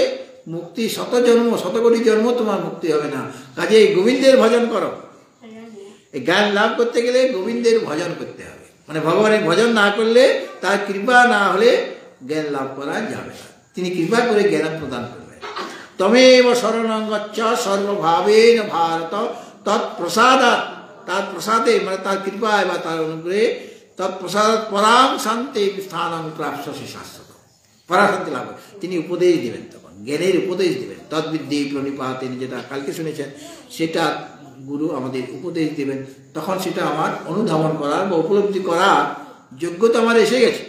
মুক্তি, শতকোটি জন্ম তোমার মুক্তি হবে না। কাজে গোবিন্দের ভজন করো। এই জ্ঞান লাভ করতে গেলে গোবিন্দের ভজন করতে হবে, মানে ভগবানের ভজন না করলে, তার কৃপা না হলে জ্ঞান লাভ করা যাবে না। তিনি কৃপা করে জ্ঞান প্রদান করবেন। তমেব শরণং গচ্ছ সর্বভাবেন ভারত তৎপ্রসাদাৎ, তার প্রসাদে, মানে তার কৃপায় বা তার অনুগ্রহে, তৎপ্রসাদাৎ পরাং শান্তি স্থানং প্রাপ্স্যসি শাশ্বত। পরাশান্তি লাভ, তিনি উপদেশ দেবেন, তখন জ্ঞানের উপদেশ দেবেন। তদ্বিদ্যে প্রণিপাতেন, যেটা কালকে শুনেছেন, সেটা গুরু আমাদের উপদেশ দেবেন। তখন সেটা আমার অনুধাবন করার বা উপলব্ধি করার যোগ্যতা আমার এসে গেছে।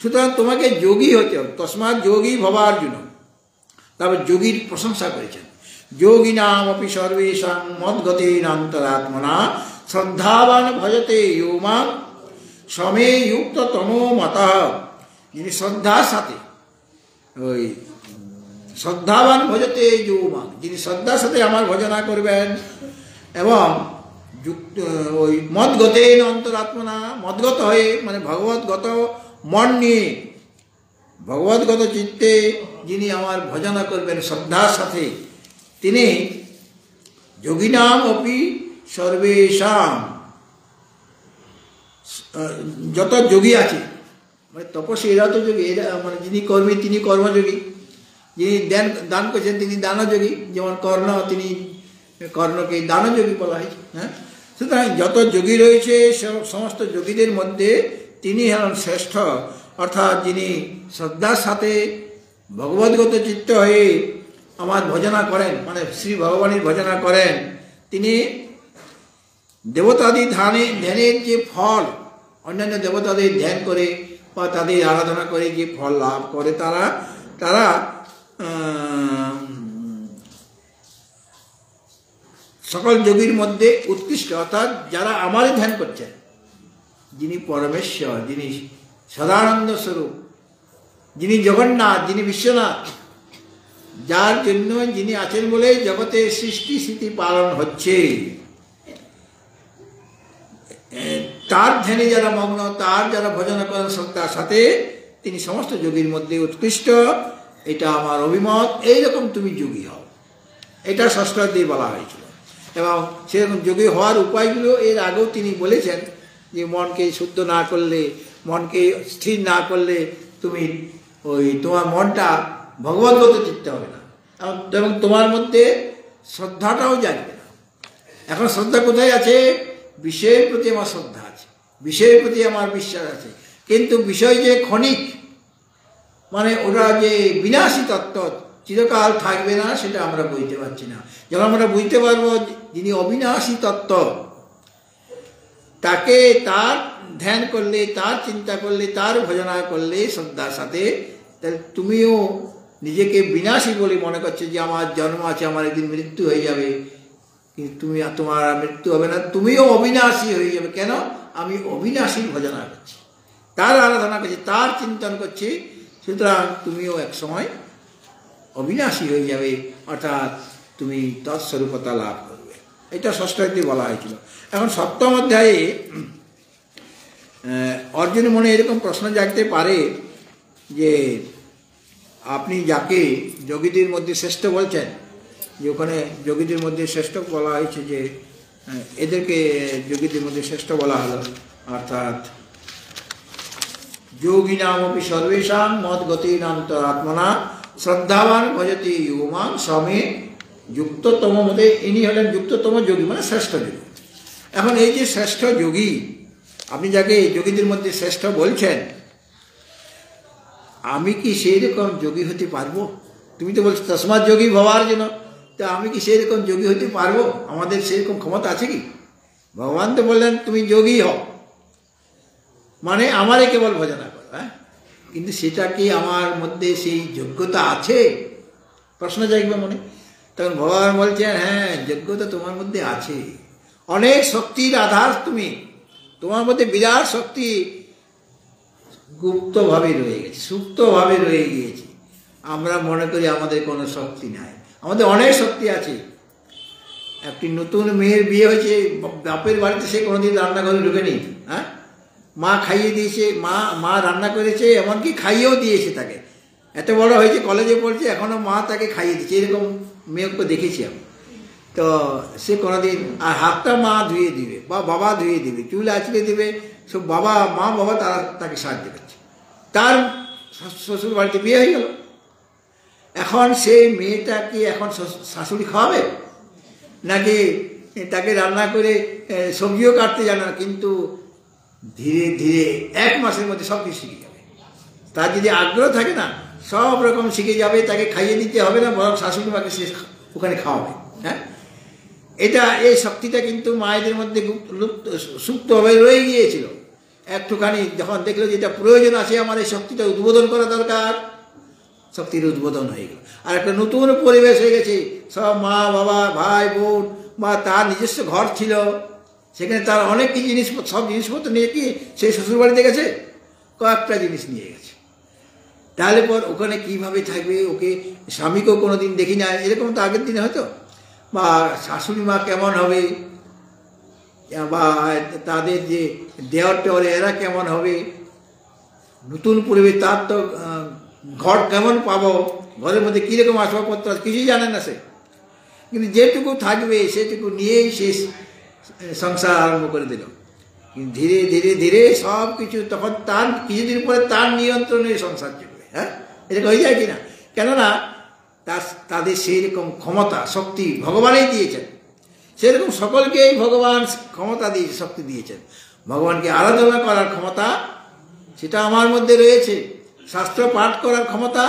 সুতরাং তোমাকে যোগী হতে হবে। তস্মাৎ যোগী ভবার্জুন। তারপর যোগীর প্রশংসা করেছেন। যোগিনাম অপি সর্বেষাং মদ্গতেন অন্তরাত্মনা শ্রদ্ধাবান ভজতে ইয়ো মাং সমে যুক্ত তমো মতঃ। যিনি শ্রদ্ধার সাথে, ওই শ্রদ্ধাবান ভজতে ইয়ো মাং, যিনি শ্রদ্ধার সাথে আমার ভজনা করবেন এবং যুক্ত ওই মদ্গতেন অন্তরাত্মনা, মদগত হয়ে, মানে ভগবৎগত মন নিয়ে, ভগবৎগত চিত্তে যিনি আমার ভজনা করবেন শ্রদ্ধার সাথে, তিনি যোগিনাম অপি সর্বেষাং, যত যোগী আছে, মানে তপস্বী এরা তো যোগী, এরা মানে যিনি কর্মী তিনি কর্মযোগী, যিনি দান করছেন তিনি দানযোগী। যেমন কর্ণ, তিনি কর্ণকে দানযোগী বলা হয়েছে। হ্যাঁ, সুতরাং যত যোগী রয়েছে সমস্ত যোগীদের মধ্যে তিনি হলেন শ্রেষ্ঠ। অর্থাৎ যিনি শ্রদ্ধার সাথে ভগবদ্গত চিত্ত হয়ে আমার ভজনা করেন, মানে শ্রী ভগবানের ভজনা করেন, তিনি দেবতাদি ধ্যানের যে ফল, অন্যান্য দেবতাদের ধ্যান করে বা তাদের আরাধনা করে যে ফল লাভ করে, তারা সকল যোগীর মধ্যে উৎকৃষ্ট। অর্থাৎ যারা আমারই ধ্যান করছেন, যিনি পরমেশ্বর, যিনি সদানন্দ স্বরূপ, যিনি জগন্নাথ, যিনি বিশ্বনাথ, যার জন্য যিনি আছেন বলে জগতে সৃষ্টি স্থিতি পালন হচ্ছে, তার ধ্যানে যারা মগ্ন, তার যারা ভজন করেন শ্রদ্ধার সাথে, তিনি সমস্ত যোগীর মধ্যে উৎকৃষ্ট, এটা আমার অভিমত। এইরকম তুমি যোগী হও, এটা ষষ্ঠাধ্যায়ে বলা হয়েছিল। এবং সেরকম যোগী হওয়ার উপায়গুলো এর আগেও তিনি বলেছেন যে মনকে শুদ্ধ না করলে, মনকে স্থির না করলে তুমি তোমার মনটা ভগবদ্গত চিত্তে হবে না, এবং তোমার মধ্যে শ্রদ্ধাটাও জাগবে না। এখন শ্রদ্ধা কোথায় আছে? বিষয়ের প্রতি আমার শ্রদ্ধা আছে, বিষয়ের প্রতি আমার বিশ্বাস আছে, কিন্তু বিষয় যে ক্ষণিক, মানে ওরা যে বিনাশী তত্ত্ব, চিরকাল থাকবে না, সেটা আমরা বুঝতে পারছি না। যখন আমরা বুঝতে পারবো যিনি অবিনাশী তত্ত্ব, তাকে তার ধ্যান করলে, তার চিন্তা করলে, তার ভজনা করলে শ্রদ্ধার সাথে, তাহলে তুমিও নিজেকে বিনাশী বলে মনে করছো যে আমার জন্ম আছে, আমার একদিন মৃত্যু হয়ে যাবে, কিন্তু তোমার মৃত্যু হবে না, তুমিও অবিনাশী হয়ে যাবে। কেন? আমি অবিনাশীর ভজনা করছি, তার আরাধনা করছি, তার চিন্তন করছি, সুতরাং তুমিও এক সময় অবিনাশী হয়ে যাবে, অর্থাৎ তুমি তৎস্বরূপতা লাভ করবে। এটা ষষ্ঠ অধ্যায়ে বলা হয়েছিল। এখন সপ্তম অধ্যায়ে অর্জুনের মনে এরকম প্রশ্ন জাগতে পারে যে আপনি যাকে যোগীদের মধ্যে শ্রেষ্ঠ বলছেন, যে ওখানে যোগীদের মধ্যে শ্রেষ্ঠ বলা হয়েছে, যে এদেরকে যোগীদের মধ্যে শ্রেষ্ঠ বলা হলো, অর্থাৎ যোগিনামপি সর্বেষাং মদ্গতিনান্তরাত্মনা শ্রদ্ধাবান ভজতি ইউমাং সমে যুক্ততম মতে। ইনি হলেন যুক্ততম যোগী, মানে শ্রেষ্ঠ যোগী। এখন এই যে শ্রেষ্ঠ যোগী, আপনি যাকে যোগীদের মধ্যে শ্রেষ্ঠ বলছেন, আমি কি সেই রকম যোগী হতে পারবো? তুমি তো বলছো তসমাৎ যোগী ভবার জন্য, তা আমি কি সেই রকম যোগী হতে পারবো? আমাদের সেরকম ক্ষমতা আছে কি? ভগবান তো বললেন তুমি যোগী হও, মানে আমারে কেবল ভজনা করো, হ্যাঁ, কিন্তু সেটা কি আমার মধ্যে সেই যোগ্যতা আছে? প্রশ্ন জাগবে মনে। তখন ভগবান বলছেন, হ্যাঁ, যোগ্যতা তোমার মধ্যে আছে, অনেক শক্তির আধার তুমি, তোমার মধ্যে বিরাট শক্তি গুপ্তভাবে রয়ে গেছে, সুপ্তভাবে রয়ে গিয়েছে। আমরা মনে করি আমাদের কোনো শক্তি নাই, আমাদের অনেক শক্তি আছে। একটি নতুন মেয়ের বিয়ে হয়েছে, বাপের বাড়িতে সে কোনোদিন রান্নাঘরে ঢুকেনি, হ্যাঁ, মা খাইয়ে দিয়েছে, মা রান্না করেছে, এমনকি খাইয়েও দিয়েছে তাকে। এত বড় হয়েছে, কলেজে পড়ছে, এখনও মা তাকে খাইয়ে দিচ্ছে, এরকম মেয়েকে দেখেছি আমি। তো সে কোনোদিন, আর হাতটা মা ধুয়ে দিবে বা বাবা ধুয়ে দিবে, চুল আঁচড়ে দেবে, সব মা বাবা তারা তাকে সাহায্য করছে। তার শ্বশুর বাড়িতে বিয়ে হয়ে গেল। এখন সেই মেয়েটা কি এখন শাশুড়ি খাওয়াবে, নাকি তাকে রান্না করে সবজিও কাটতে জানে না, কিন্তু ধীরে ধীরে 1 মাসের মধ্যে সব কিছু শিখে যাবে। তার যদি আগ্রহ থাকে না, সব রকম শিখে যাবে, তাকে খাইয়ে দিতে হবে না, বরং শাশুড়ি মাকে সে ওখানে খাওয়াবে। হ্যাঁ, এই শক্তিটা কিন্তু মায়েদের মধ্যে সুপ্তভাবে রয়ে গিয়েছিল। একটুখানি যখন দেখলো যে এটা প্রয়োজন আছে, আমার এই শক্তিটা উদ্বোধন করা দরকার, শক্তির উদ্বোধন হয়ে গেল। আর একটা নতুন পরিবেশ হয়ে গেছে, সব মা বাবা ভাই বোন, বা তার নিজস্ব ঘর ছিল, সেখানে তার অনেক কি জিনিসপত্র, সব জিনিসপত্র নিয়ে কি সেই শ্বশুরবাড়িতে গেছে, কয়েকটা জিনিস নিয়ে গেছে। তাহলে পর ওখানে কিভাবে থাকবে, ওকে স্বামীকেও কোনো দিন দেখি না, এরকম তো আগের দিনে হয়তো, বা শাশুড়ি মা কেমন হবে, বা তাদের যে দেওয়ার টেওয়ার এরা কেমন হবে, নতুন পরিবেশ, তার তো ঘর কেমন পাবো, ঘরের মধ্যে কীরকম আসবাবপত্র কিছুই জানে না সে, কিন্তু যেটুকু থাকবে সেটুকু নিয়েই সে সংসার আরম্ভ করে দিল। ধীরে ধীরে ধীরে সব কিছু, তখন তার কিছুদিন পরে তার নিয়ন্ত্রণে সংসার চলবে। হ্যাঁ, এরকম হয়ে যায় কিনা? কেননা তাদের সেই রকম ক্ষমতা শক্তি ভগবানই দিয়েছেন, সেরকম সকলকেই ভগবান ক্ষমতা দিয়েছে, শক্তি দিয়েছেন। ভগবানকে আরাধনা করার ক্ষমতা সেটা আমার মধ্যে রয়েছে, শাস্ত্র পাঠ করার ক্ষমতা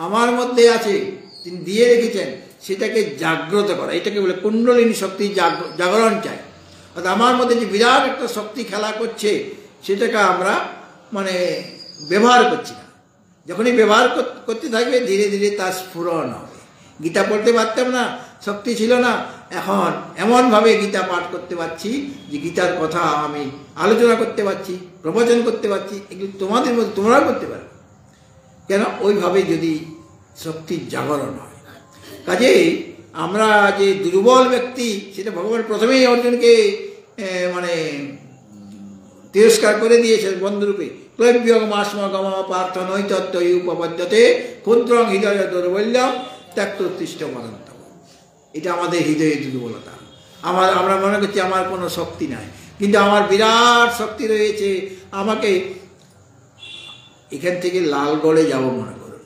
আমার মধ্যে আছে, তিনি দিয়ে রেখেছেন। সেটাকে জাগ্রত করা, এটাকে বলে কুণ্ডলিনী শক্তি জাগরণ চাই। অর্থাৎ আমার মধ্যে যে বিরাট একটা শক্তি খেলা করছে, সেটাকে আমরা মানে ব্যবহার করছি না। যখনই ব্যবহার করতে থাকবে, ধীরে ধীরে তার স্ফুরণ হবে। গীতা পড়তে পারতাম না, শক্তি ছিল না, এখন এমনভাবে গীতা পাঠ করতে পারছি যে গীতার কথা আমি আলোচনা করতে পারছি, প্রবচন করতে পারছি। এগুলো তোমাদের মধ্যে তোমরাও করতে পারো। কেন? ওইভাবে যদি শক্তির জাগরণ হয়। কাজেই আমরা যে দুর্বল ব্যক্তি, সেটা ভগবান প্রথমেই অর্জুনকে মানে তিরস্কার করে দিয়েছে বন্ধুরূপে। ক্লব্যং মাসমগম পার্থ নৈতত্ত্ব উপপদ্যতে ক্ষুদ্রং হৃদয় দৌর্বল্যম ত্যক্তোত্তিষ্ঠ মদন্তম। এটা আমাদের হৃদয়ের দুর্বলতা। আমরা মনে করছি আমার কোনো শক্তি নাই, কিন্তু আমার বিরাট শক্তি রয়েছে। আমাকে এখান থেকে লালগড়ে যাব মনে করুন,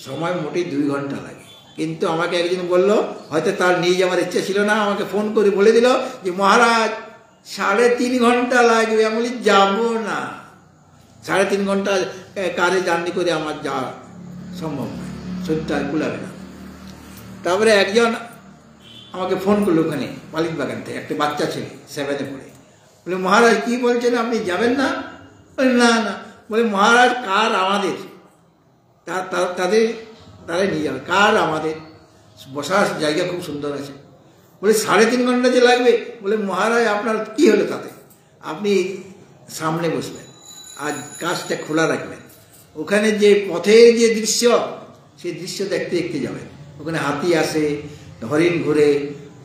সময় মোটেই 2 ঘন্টা লাগে, কিন্তু আমাকে একজন বলল, হয়তো তার নিয়ে যাওয়ার ইচ্ছা ছিল না, আমাকে ফোন করে বলে দিল যে মহারাজ 3.5 ঘন্টা লাগবে। আমি বলি যাব না, 3.5 ঘন্টা কারে জার্নি করে আমার যাওয়া সম্ভব নয়, শরীরটা আর কুলাবে না। তারপরে একজন আমাকে ফোন করলো ওখানে মালিক বাগান থেকে, একটা বাচ্চা ছেলে 7-এ পড়ে। বলে মহারাজ কি বলছেন, আপনি যাবেন না? বলে না না। বলে মহারাজ কার আমাদের, তারাই নিয়ে যাবে, কার আমাদের, বসার জায়গা খুব সুন্দর আছে। বলে 3.5 ঘন্টা যে লাগবে। বলে মহারাজ আপনার কি হলো তাতে, আপনি সামনে বসবেন আর কাজটা খোলা রাখবেন, ওখানে যে পথের যে দৃশ্য, সেই দৃশ্য দেখতে দেখতে যাবেন। ওখানে হাতি আসে, হরিণ ঘুরে,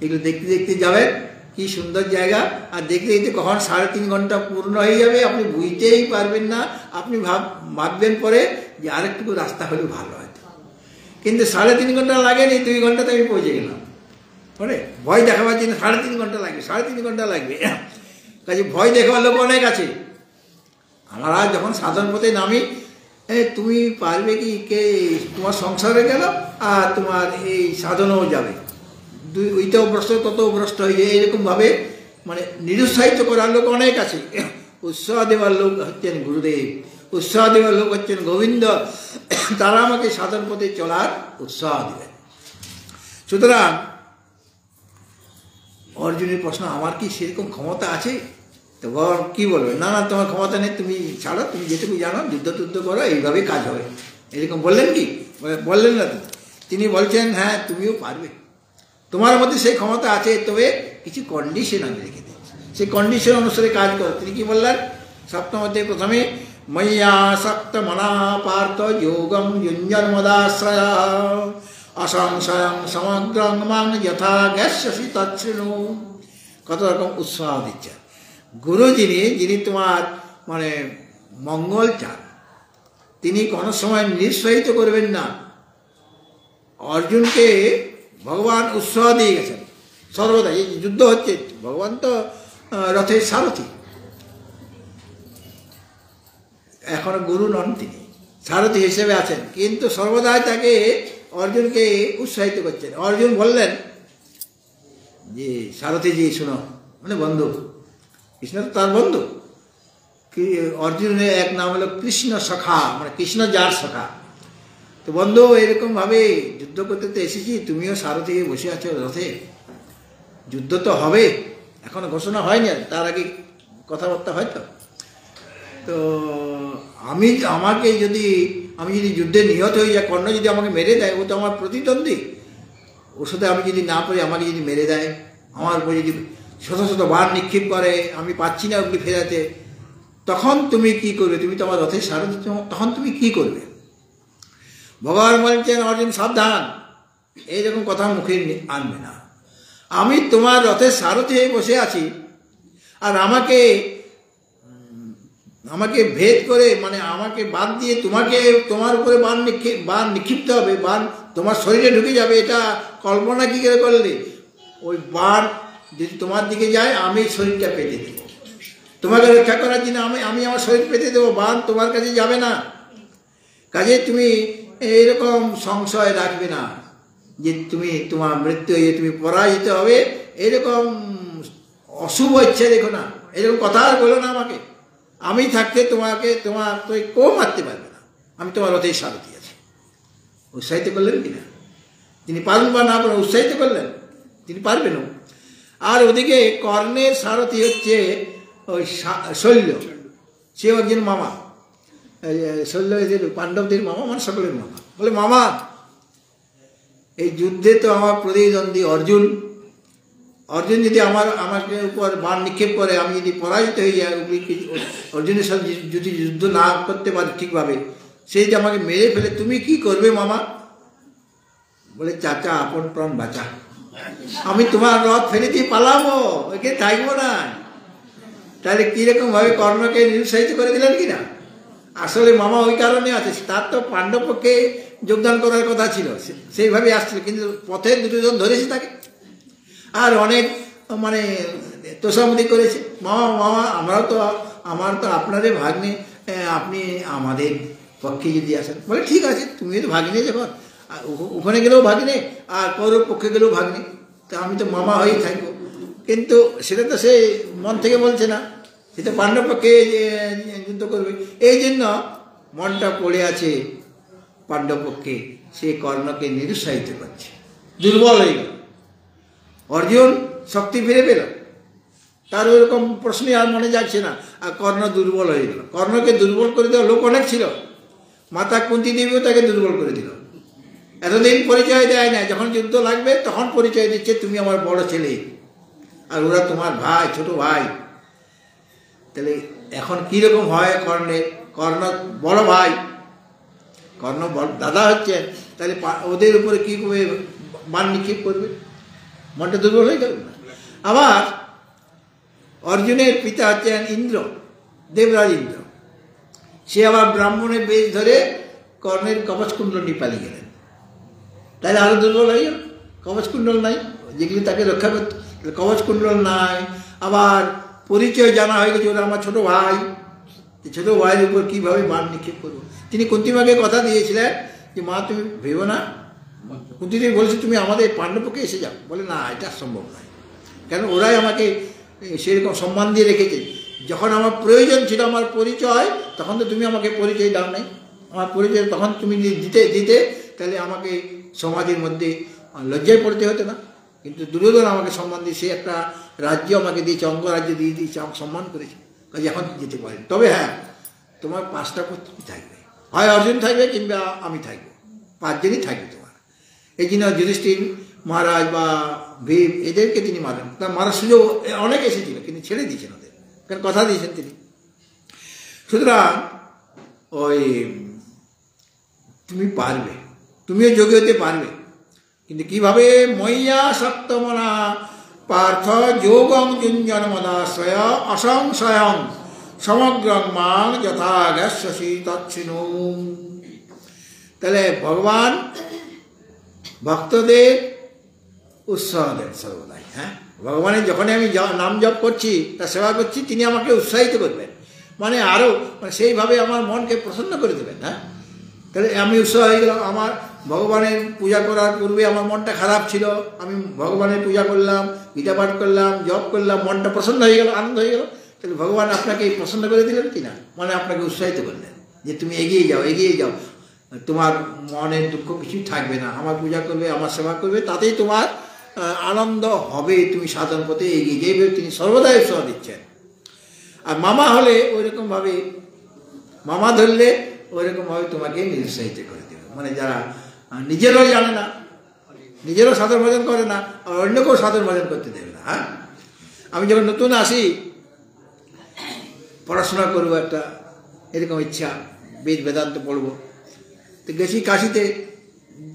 এগুলো দেখতে দেখতে যাবেন, কি সুন্দর জায়গা। আর দেখতে দেখতে কখন 3.5 ঘন্টা পূর্ণ হয়ে যাবে আপনি বুঝতেই পারবেন না। আপনি ভাববেন পরে যে আরেকটুকু রাস্তা হলে ভালো হয়তো, কিন্তু 3.5 ঘন্টা লাগেনি, 2 ঘন্টাতে আমি পৌঁছে গেলাম। বলে ভয় দেখাবার জন্য 3.5 ঘন্টা লাগবে, 3.5 ঘন্টা লাগবে। কাজে ভয় দেখাবার লোক অনেক আছে। আমরা যখন সাধারণ পথে নামি, তুমি পারবে কি, কে তোমার সংসারে গেল আর তোমার এই সাধনও যাবে, ওইটাও ভ্রষ্ট ততও ভ্রষ্ট হয়ে যায়, এরকমভাবে মানে নিরুৎসাহিত করার লোক অনেক আছে। উৎসাহ দেওয়ার লোক হচ্ছেন গুরুদেব, উৎসাহ দেওয়ার লোক হচ্ছেন গোবিন্দ। তারা আমাকে সাধন পথে চলার উৎসাহ দেবেন। সুতরাং অর্জুনের প্রশ্ন, আমার কি সেরকম ক্ষমতা আছে? তো বর কি বলবে, না না তোমার ক্ষমতা নেই, তুমি ছাড়ো, তুমি যেটুকু জানো যুদ্ধ করো, এইভাবেই কাজ হবে, এরকম বললেন কি? বললেন না তো। তিনি বলছেন হ্যাঁ তুমিও পারবে, তোমার মধ্যে সেই ক্ষমতা আছে, তবে কিছু কন্ডিশন আমি রেখে দিই, সেই কন্ডিশন অনুসারে কাজ করো। তিনি কি বললেন? সপ্তম অধ্যায়ে প্রথমে ময়্যা সক্ত মনা পার্থ যোগম যুঞ্জন্মদাশ্রয় অসংশয়ং সমগ্রং মাং যথা জ্ঞাস্যসি তচ্ছৃণু। কত রকম উৎসাহ দিচ্ছে গুরু। যিনি তোমার মানে মঙ্গল চান, তিনি কোনো সময় নিরুৎসাহিত করবেন না। অর্জুনকে ভগবান উৎসাহ দিয়ে গেছেন সর্বদা। এই যুদ্ধ হচ্ছে, ভগবান তো রথের সারথি, এখনো গুরু নন, তিনি সারথি হিসেবে আছেন, কিন্তু সর্বদাই তাকে অর্জুনকে উৎসাহিত করছেন। অর্জুন বললেন যে সারথিজি শোনো, মানে বন্ধু, কৃষ্ণ তো তার বন্ধু। অর্জুনের এক নাম হলো কৃষ্ণ সখা, মানে কৃষ্ণ যার সখা। তো বন্ধু এরকমভাবে যুদ্ধ করতে তো এসেছি, তুমিও সারথি বসে আছো রথে, যুদ্ধ তো হবে, এখনো ঘোষণা হয়নি, তার আগে কথাবার্তা হয়তো। তো আমি যদি যুদ্ধে নিহত হয়ে যাই, কর্ণ যদি আমাকে মেরে দেয়, ও তো আমার প্রতিদ্বন্দ্বী, ওর সাথে আমি যদি না পারি, আমাকে যদি মেরে দেয়, আমার উপর যদি শত শত বাণ নিক্ষেপ করে, আমি পাচ্ছি না ওগুলি ফেরাতে, তখন তুমি কি করবে? তুমি তো আমার রথের সারথি, তখন তুমি কি করবে? ভগবান বলছেন অর্জুন সাবধান, এইরকম কথা মুখে আনবে না। আমি তোমার রথের সারথি হয়ে বসে আছি, আর আমাকে ভেদ করে, মানে আমাকে বাদ দিয়ে তোমার উপরে বাণ নিক্ষিপ্ত হবে, বাণ তোমার শরীরে ঢুকে যাবে, এটা কল্পনা কি করে করলে? ওই বাণ যদি তোমার দিকে যায়, আমি শরীরটা পেতে দেবো, তোমাকে রক্ষা করার জন্য আমি আমার শরীর পেতে দেবো, বাণ তোমার কাছে যাবে না। কাজে তুমি এইরকম সংশয় রাখবে না যে তোমার মৃত্যু হয়ে তুমি পরাজিত হবে, এরকম অশুভ ইচ্ছে দেখো না, এরকম কথা আর বলো না আমাকে। আমি থাকতে তোমাকে কেউ মারতে পারবে না, আমি তোমার রথের সারথি আছি। উৎসাহিত করলেন কিনা? তিনি পারবেন বা না পারেন, উৎসাহিত করলেন, তিনি পারবেন। আর ওদিকে কর্ণের সারথি হচ্ছে ওই শল্য, সে একজন মামা। শল্য পাণ্ডবদের মামা, মানে সকলের মামা। বলে মামা, এই যুদ্ধে তো আমার প্রতিদ্বন্দ্বী অর্জুন যদি আমাকে উপর বাণ নিক্ষেপ করে, আমি যদি পরাজিত হয়ে যাই, অর্জুনের সাথে যদি যুদ্ধ না করতে পারি ঠিকভাবে, সেই যে আমাকে মেরে ফেলে, তুমি কি করবে মামা? বলে চাচা, আপন প্রাণ বাঁচা, আমি তোমার রথ ফেলে দিয়ে পালাবো, ওকে থাকবো না। তাহলে কীরকমভাবে কর্ণকে নিরুৎসাহিত করে দিলেন কি না? আসলে মামা ওই কারণে আছে, তার তো পাণ্ডব পক্ষে যোগদান করার কথা ছিল, সেইভাবে আসছিল, কিন্তু পথে দুজন ধরেছে তাকে, আর অনেক মানে তোষামুদি করেছে। মামা মামা আমার তো আপনাদের ভাগ্নে, আপনি আমাদের পক্ষে যদি আসেন, বলে ঠিক আছে, তুমি তো ভাগ্নে, যখন ওখানে গেলেও ভাগ্নে আর কৌরব পক্ষে গেলেও ভাগ্নে, তা আমি তো মামা হয়েই থাকবো। কিন্তু সেটা তো সে মন থেকে বলছে না, সে তো পাণ্ডব পক্ষে যুদ্ধ করবে, এই জন্য মনটা পড়ে আছে পাণ্ডব পক্ষে, সে কর্ণকে নিরুৎসাহিত করছে, দুর্বল হয়ে গেল। অর্জুন শক্তি ফিরে পেল, তার ওইরকম প্রশ্নই আর মনে যাচ্ছে না, আর কর্ণ দুর্বল হয়ে গেল। কর্ণকে দুর্বল করে দেওয়া লোক অনেক ছিল, মাতা কুন্তী দেবীও তাকে দুর্বল করে দিল। এতদিন পরিচয় দেয় না, যখন যুদ্ধ লাগবে তখন পরিচয় দিচ্ছে, তুমি আমার বড় ছেলে আর ওরা তোমার ভাই, ছোট ভাই। তাহলে এখন কীরকম হয় কর্ণের? কর্ণ বড় ভাই, কর্ণ দাদা হচ্ছেন, তাহলে ওদের উপরে কী করে মান নিক্ষেপ করবে? মনটা দুর্বল হয়ে গেল না। আবার অর্জুনের পিতা হচ্ছেন ইন্দ্র, দেবরাজ ইন্দ্র, সে আবার ব্রাহ্মণের বেশ ধরে কর্ণের কবচকুণ্ডল নিয়ে পালিয়ে গেলেন, তাহলে আরো দুর্বল হয়ে গেল। কবচকুণ্ডল নাই, যেগুলি তাকে রক্ষা করতে, কবচকুণ্ডল নাই। আবার পরিচয় জানা হয়ে গেছে, ওরা আমার ছোট ভাই, ছোট ভাইয়ের উপর কীভাবে মান নিক্ষেপ করবো? তিনি কুন্তিমাকে কথা দিয়েছিলেন যে মা তুমি ভেবো না, কুন্তি দেবী বলছে তুমি আমাদের পাণ্ডবপক্ষে এসে যাও, বলে না এটা সম্ভব নয়, কেন ওরাই আমাকে সেরকম সম্মান দিয়ে রেখেছে, যখন আমার প্রয়োজন ছিল আমার পরিচয়, তখন তো তুমি আমাকে পরিচয় দাও নাই, আমার পরিচয় তখন তুমি দিতে তাহলে আমাকে সমাজের মধ্যে লজ্জায় পড়তে হতো না। কিন্তু দুর্যোধন আমাকে সম্মান দিয়ে, সে একটা রাজ্য আমাকে দিয়েছে, অঙ্গরাজ্য দিয়ে দিয়েছে, আমাকে সম্মান করেছে, কাজে এখন যেতে পারেন। তবে হ্যাঁ, তোমার 5টা পুত্র থাকবে, হয় অর্জুন থাকবে কিংবা আমি থাকবো, 5 জনই থাকবে তোমার। এই জন্য যুধিষ্ঠির মহারাজ বা ভীম এদেরকে তিনি মারেন, তার মারার সুযোগ অনেক এসেছিল, কিন্তু ছেড়ে দিয়েছেন ওদের, কারণ কথা দিয়েছেন তিনি। সুতরাং ওই তুমি পারবে, তুমিও যোগী হতে পারবে, কিন্তু কিভাবে? ময়্যা সপ্তমনা পার্থ যোগং যুঞ্জন মদাশ্রয় অসংশয়ং সমগ্রং মাং যথা গ্যাস্যসি তচ্ছিনু। তাহলে ভগবান ভক্তদের উৎসাহ দেন সর্বদাই। হ্যাঁ, ভগবানের যখনই আমি নাম জপ করছি, তার সেবা করছি, তিনি আমাকে উৎসাহিত করবেন, মানে আরও সেইভাবে আমার মনকে প্রসন্ন করে দেবেন। হ্যাঁ, তাহলে আমি উৎসাহ হয়ে গেলাম। আমার ভগবানের পূজা করার পূর্বে আমার মনটা খারাপ ছিল, আমি ভগবানের পূজা করলাম, গীতা পাঠ করলাম, জপ করলাম, মনটা প্রসন্ন হয়ে গেল, আনন্দ হয়ে গেল। তাহলে ভগবান আপনাকে প্রসন্ন করে দিলেন কি না, মানে আপনাকে উৎসাহিত করলেন যে তুমি এগিয়ে যাও, এগিয়ে যাও, তোমার মনের দুঃখ কিছুই থাকবে না, আমার পূজা করবে, আমার সেবা করবে, তাতেই তোমার আনন্দ হবে, তুমি সাধন পথে এগিয়ে যাবে, তিনি সর্বদাই উৎসাহ দিচ্ছেন। আর মামা হলে ওইরকমভাবে, মামা ধরলে ওইরকমভাবে তোমাকে নিরুৎসাহিত করে দেবে, মানে যারা নিজেরও জানে না, নিজেরও সাধন ভজন করে না, আর অন্যকেও সাধন ভজন করতে দেবে না। হ্যাঁ, আমি যখন নতুন আসি, পড়াশোনা করবো, একটা এরকম ইচ্ছা, বেদান্ত পড়বো, তো গেছি কাশিতে,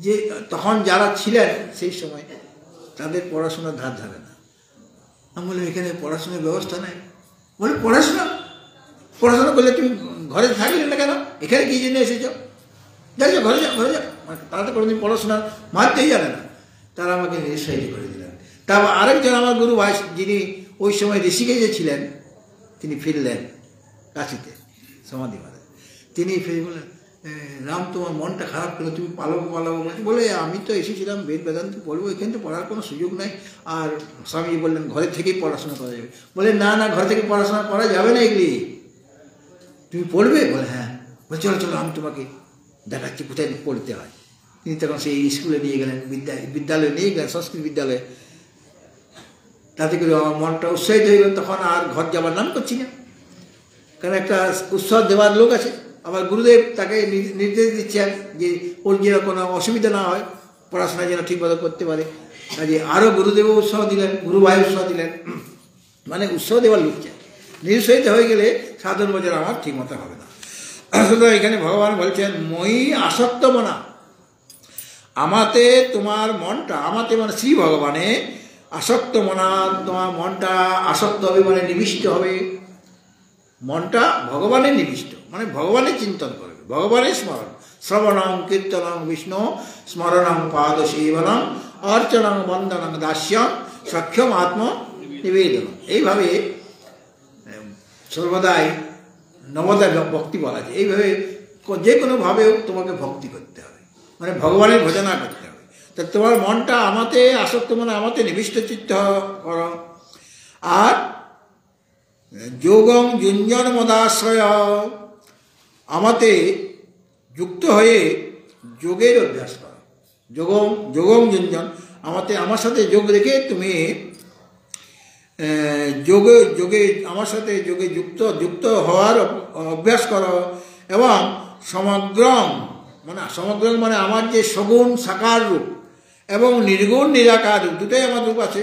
যে তখন যারা ছিলেন সেই সময় তাদের পড়াশোনার ধার ধারে না। আমি বললাম এখানে পড়াশোনার ব্যবস্থা নাই, বলে পড়াশোনা করলে তুমি ঘরে থাকলে না কেন, এখানে কি জন্য এসেছ, যাই ঘরে যাও, ঘরে যাও। তারা তো কোনোদিন পড়াশোনা মারতেই জানে না, তারা আমাকে নিরুৎসাহিত করে দিলেন। তারপর আরেকজন আমার গুরু ভাই, যিনি ওই সময় ঋষিকেশে ছিলেন, তিনি ফিরলেন কাশিতে সমাধি মারা, তিনি ফিরে বললেন রাম তোমার মনটা খারাপ করলো, তুমি পালাবো বলে, আমি তো এসেছিলাম বেদান্ত পড়বো, এখানে তো পড়ার কোনো সুযোগ নাই। আর স্বামী বললেন ঘরে থেকেই পড়াশোনা করা যাবে, বলে না না, ঘর থেকে পড়াশোনা করা যাবে না, এগুলি তুমি পড়বে, বলে হ্যাঁ, বলে চলো চলো আমি তোমাকে দেখাচ্ছি কোথায় পড়তে হয়। তিনি তখন সেই স্কুলে নিয়ে গেলেন, বিদ্যালয়ে নিয়ে গেলেন, সংস্কৃত বিদ্যালয়ে। তাতে করে আমার মনটা উৎসাহিত হয়ে গেল, তখন আর ঘর যাবার নাম করছি না, কারণ একটা উৎসাহ দেওয়ার লোক আছে। আবার গুরুদেব তাকে নির্দেশ দিচ্ছেন যে ওর যেন কোনো অসুবিধা না হয়, পড়াশোনা যেন ঠিকমতো করতে পারে, কাজে আরও গুরুদেবও উৎসাহ দিলেন, গুরু ভাই উৎসাহ দিলেন, মানে উৎসাহ দেওয়ার লোক চাই। নিরুৎসাহিত হয়ে গেলে সাধন ভজন আমার ঠিকমতো হবে না। সুতরাং এখানে ভগবান বলছেন মই আসক্ত মনা, আমাতে তোমার মনটা, আমাতে মানে শ্রী ভগবানে আসক্ত মনা, তোমার মনটা আসক্ত হবে মানে নিবিষ্ট হবে, মনটা ভগবানের নিবিষ্ট, মানে ভগবানের চিন্তন করবে, ভগবানের স্মরণ। শ্রবণং কীর্তনং বিষ্ণু স্মরণং পাদ সেবনং অর্চনং বন্দনং দাস্যং সখ্যম আত্ম নিবেদন। এইভাবে সর্বদাই নবদা ভক্তি বলা যায়। এইভাবে যে কোনোভাবেও তোমাকে ভক্তি করতে হবে, মানে ভগবানের ভজনা করতে হবে। তা তোমার মনটা আমাতে আসক্ত, মানে আমাতে নিবিষ্ট চিত্ত করো। আর যোগং যুঞ্জন মদাশ্রয়, আমাতে যুক্ত হয়ে যোগের অভ্যাস করো। যোগং যুঞ্জন, আমার সাথে যোগ রেখে তুমি যোগে আমার সাথে যোগে যুক্ত হওয়ার অভ্যাস করো। এবং সমগ্রম মানে আমার যে সগুণ সাকার রূপ এবং নির্গুণ নিরাকার রূপ, দুটোই আমার রূপ আছে।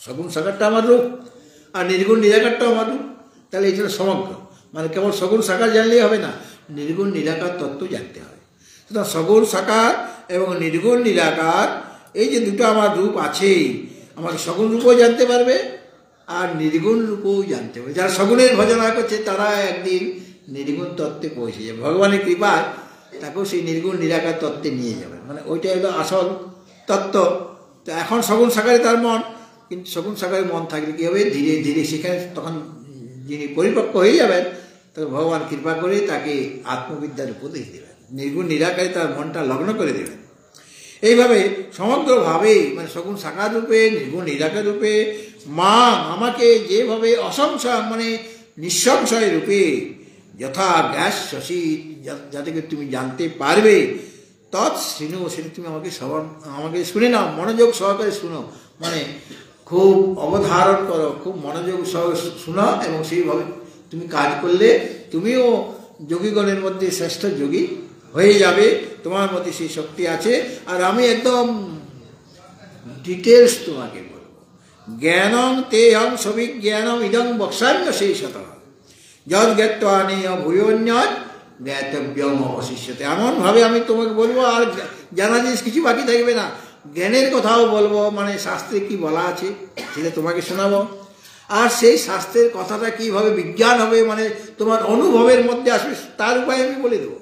সগুণ সাকারটা আমার রূপ আর নির্গুণ নিরাকারটাও আমার রূপ। তাহলে এটা সমগ্র, মানে কেবল সগুণ সাকার জানলেই হবে না, নির্গুণ নিরাকার তত্ত্ব জানতে হবে। সুতরাং সগুণ সাকার এবং নির্গুণ নিরাকার এই যে দুটো আমার রূপ আছে, আমাকে সগুণ রূপও জানতে পারবে আর নির্গুণ রূপও জানতে পারবে। যারা সগুণের ভজনা করছে তারা একদিন নির্গুণ তত্ত্বে পৌঁছে যাবে, ভগবানের কৃপায় তাকেও সেই নির্গুণ নিরাকার তত্ত্বে নিয়ে যাবে। মানে ওইটা হলো আসল তত্ত্ব। তো এখন সগুণ সাকারে তার মন, কিন্তু সগুণ সাকারে মন থাকলে কী হবে, ধীরে ধীরে সেখানে তখন যিনি পরিপক্ক হয়ে যাবেন তখন ভগবান কৃপা করে তাকে আত্মবিদ্যার উপদেশ দেবেন, নির্গুণ নিরাকারে তার মনটা লগ্ন করে দেবেন। এইভাবে সমগ্রভাবে, মানে সগুণ সাকার রূপে নির্গুণ নিরাকার রূপে মা আমাকে যেভাবে অসংশয় মানে নিঃসংশয় রূপে যথা গ্যাস শশী যাতে তুমি জানতে পারবে, তৎশ্রীণু, সেটা তুমি আমাকে শুনে নাও, মনোযোগ সহকারে শুনো, মানে খুব অবধারণ করো, খুব মনোযোগ সহকারে শুনো। এবং সেইভাবে তুমি কাজ করলে তুমিও যোগীগণের মধ্যে শ্রেষ্ঠ যোগী হয়ে যাবে, তোমার মধ্যে সেই শক্তি আছে। আর আমি একদম ডিটেলস তোমাকে বলবো। জ্ঞানং তেহং সবিজ্ঞানম ইদং বক্সাম্য সেই শত যদ জ্ঞাত্বানিয় ভূয়োন্যৎ জ্ঞাতব্যম অবশিষ্যতে। এমনভাবে আমি তোমাকে বলবো, আর জানা জিনিস কিছু বাকি থাকবে না। জ্ঞানের কথাও বলবো, মানে শাস্ত্রে কি বলা আছে সেটা তোমাকে শোনাবো। আর সেই শাস্ত্রের কথাটা কীভাবে বিজ্ঞান হবে, মানে তোমার অনুভবের মধ্যে আসবে, তার উপায় আমি বলে দেবো।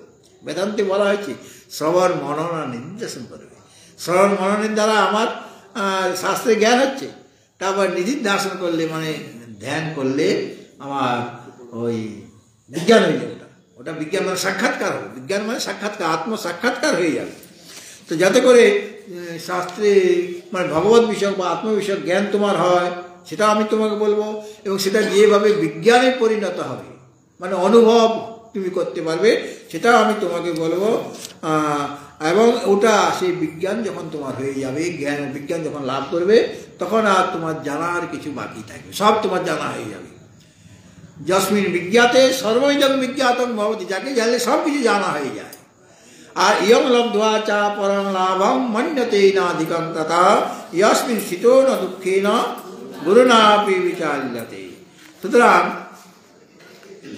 বেদান্তে বলা হয়েছে শ্রবণ মনন আর নিদিধ্যাসন করবে। শ্রবণ মননের দ্বারা আমার শাস্ত্রে জ্ঞান হচ্ছে, তারপর নিদিধ্যাসন করলে মানে ধ্যান করলে আমার ওই বিজ্ঞান হয়ে যাবে। ওটা বিজ্ঞান মানে সাক্ষাৎকার হবে, বিজ্ঞান মানে সাক্ষাৎকার, আত্মসাক্ষাৎকার হয়ে যাবে। তো যাতে করে শাস্ত্রে মানে ভগবত বিষয়ক বা আত্মবিষয়ক জ্ঞান তোমার হয়, সেটা আমি তোমাকে বলবো। এবং সেটা যেভাবে বিজ্ঞানে পরিণত হবে, মানে অনুভব তুমি করতে পারবে, সেটাও আমি তোমাকে বলবো। এবং ওটা সেই বিজ্ঞান যখন তোমার হয়ে যাবে, জ্ঞান বিজ্ঞান যখন লাভ করবে, তখন আর তোমার জানার কিছু বাকি থাকবে, সব তোমার জানা হয়ে যাবে। যস্মিন বিজ্ঞাতে সর্বইদং বিজ্ঞাতং ভবতি, যাকে জানলে সব কিছু জানা হয়ে যায়। আর ইয়ং লব্ধ্বা চা পরং লাভং মন্যতে নাধিকং তথা ইয়স্মিন স্থিতো ন দুঃখেন গুরুনাপি বিচার্যতে। সুতরাং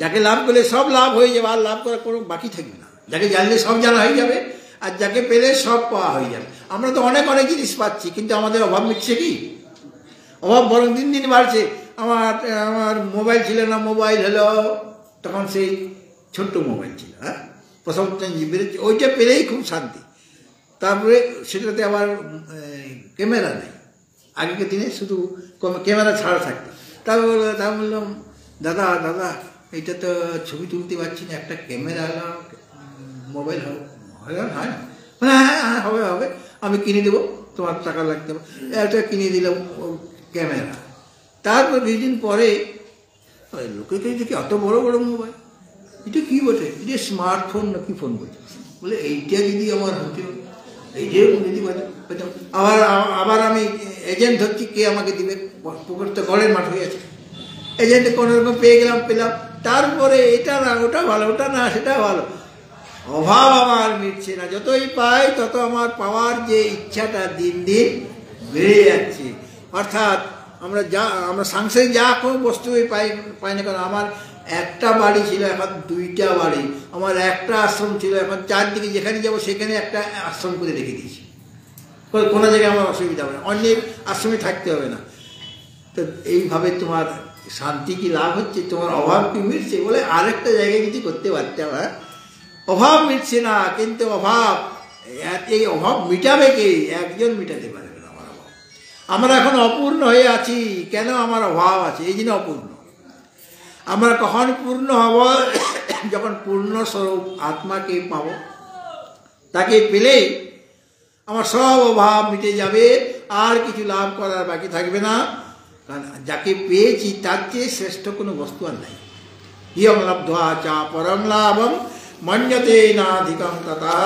যাকে লাভ করলে সব লাভ হয়ে যাবে, আর লাভ করার কোনো বাকি থাকবে না। যাকে জানলে সব জানা হয়ে যাবে, আর যাকে পেলে সব পাওয়া হয়ে যাবে। আমরা তো অনেক জিনিস পাচ্ছি, কিন্তু আমাদের অভাব মিটছে কি? অভাব বরং দিন দিন বাড়ছে। আমার মোবাইল ছিল না, মোবাইল হলো, তখন সেই ছোট্ট মোবাইল ছিল, হ্যাঁ, প্রথম বেরোচ্ছে, ওইটা পেলেই খুব শান্তি। তারপরে সেটাতে আবার ক্যামেরা নেই, আগেকার দিনে শুধু ক্যামেরা ছাড়া থাকতো। তারপর বললাম, দাদা এইটা তো ছবি তুলতে পারছি না, একটা ক্যামেরা হলো, মোবাইল হবে হয় না? মানে হ্যাঁ হবে, আমি কিনে দেবো, তোমার টাকা লাগতে হবে। একটা কিনে দিলাম ক্যামেরা। তারপর কিছুদিন পরে লোকের কাছে দেখি অত বড় বড় মোবাইল, এটা কী বলছে, এটা স্মার্টফোন না কি ফোন বলছে, বলে এইটা যদি আমার হতো, এইটাই যদি পেতাম। আবার আমি এজেন্ট ধরছি, কে আমাকে দিবে, পুকুর তো গড়ের মাঠ হয়ে আছে, এজেন্টে কোনো রকম পেলাম। তারপরে এটা না ওটা ভালো, ওটা না সেটা ভালো। অভাব আমার মিটছে না, যতই পাই তত আমার পাওয়ার যে ইচ্ছাটা দিন দিন বেড়ে যাচ্ছে। অর্থাৎ আমরা সাংসারিক যা কোনো বস্তুই পাই না কেন, আমার একটা বাড়ি ছিল এখন দুইটা বাড়ি, আমার একটা আশ্রম ছিল এখন চারদিকে, যেখানে যাবো সেখানে একটা আশ্রম করে রেখে দিয়েছি। কোনো জায়গায় আমার অসুবিধা হবে না, অনেক আশ্রমে থাকতে হবে না। তো এইভাবে তোমার শান্তি কি লাভ হচ্ছে, তোমার অভাব কি মিটছে? বলে আরেকটা জায়গায় কিছু করতে পারতে হবে, অভাব মিটছে না, কিন্তু অভাব, এই অভাব মিটাবে কে? একজন মিটাতে পারবে না আমার অভাব। আমরা এখন অপূর্ণ হয়ে আছি, কেন? আমার অভাব আছে, এই জন্য অপূর্ণ। আমরা কখন পূর্ণ হব? যখন পূর্ণ স্বরূপ আত্মাকে পাব, তাকে পেলেই আমার সব অভাব মিটে যাবে, আর কিছু লাভ করার বাকি থাকবে না। কারণ যাকে পেয়েছি তার চেয়ে শ্রেষ্ঠ কোনো বস্তু আর নাই। ইয়ং লব্ধ্বা চা পরম লাভম মন্যতে নাধিকং তথা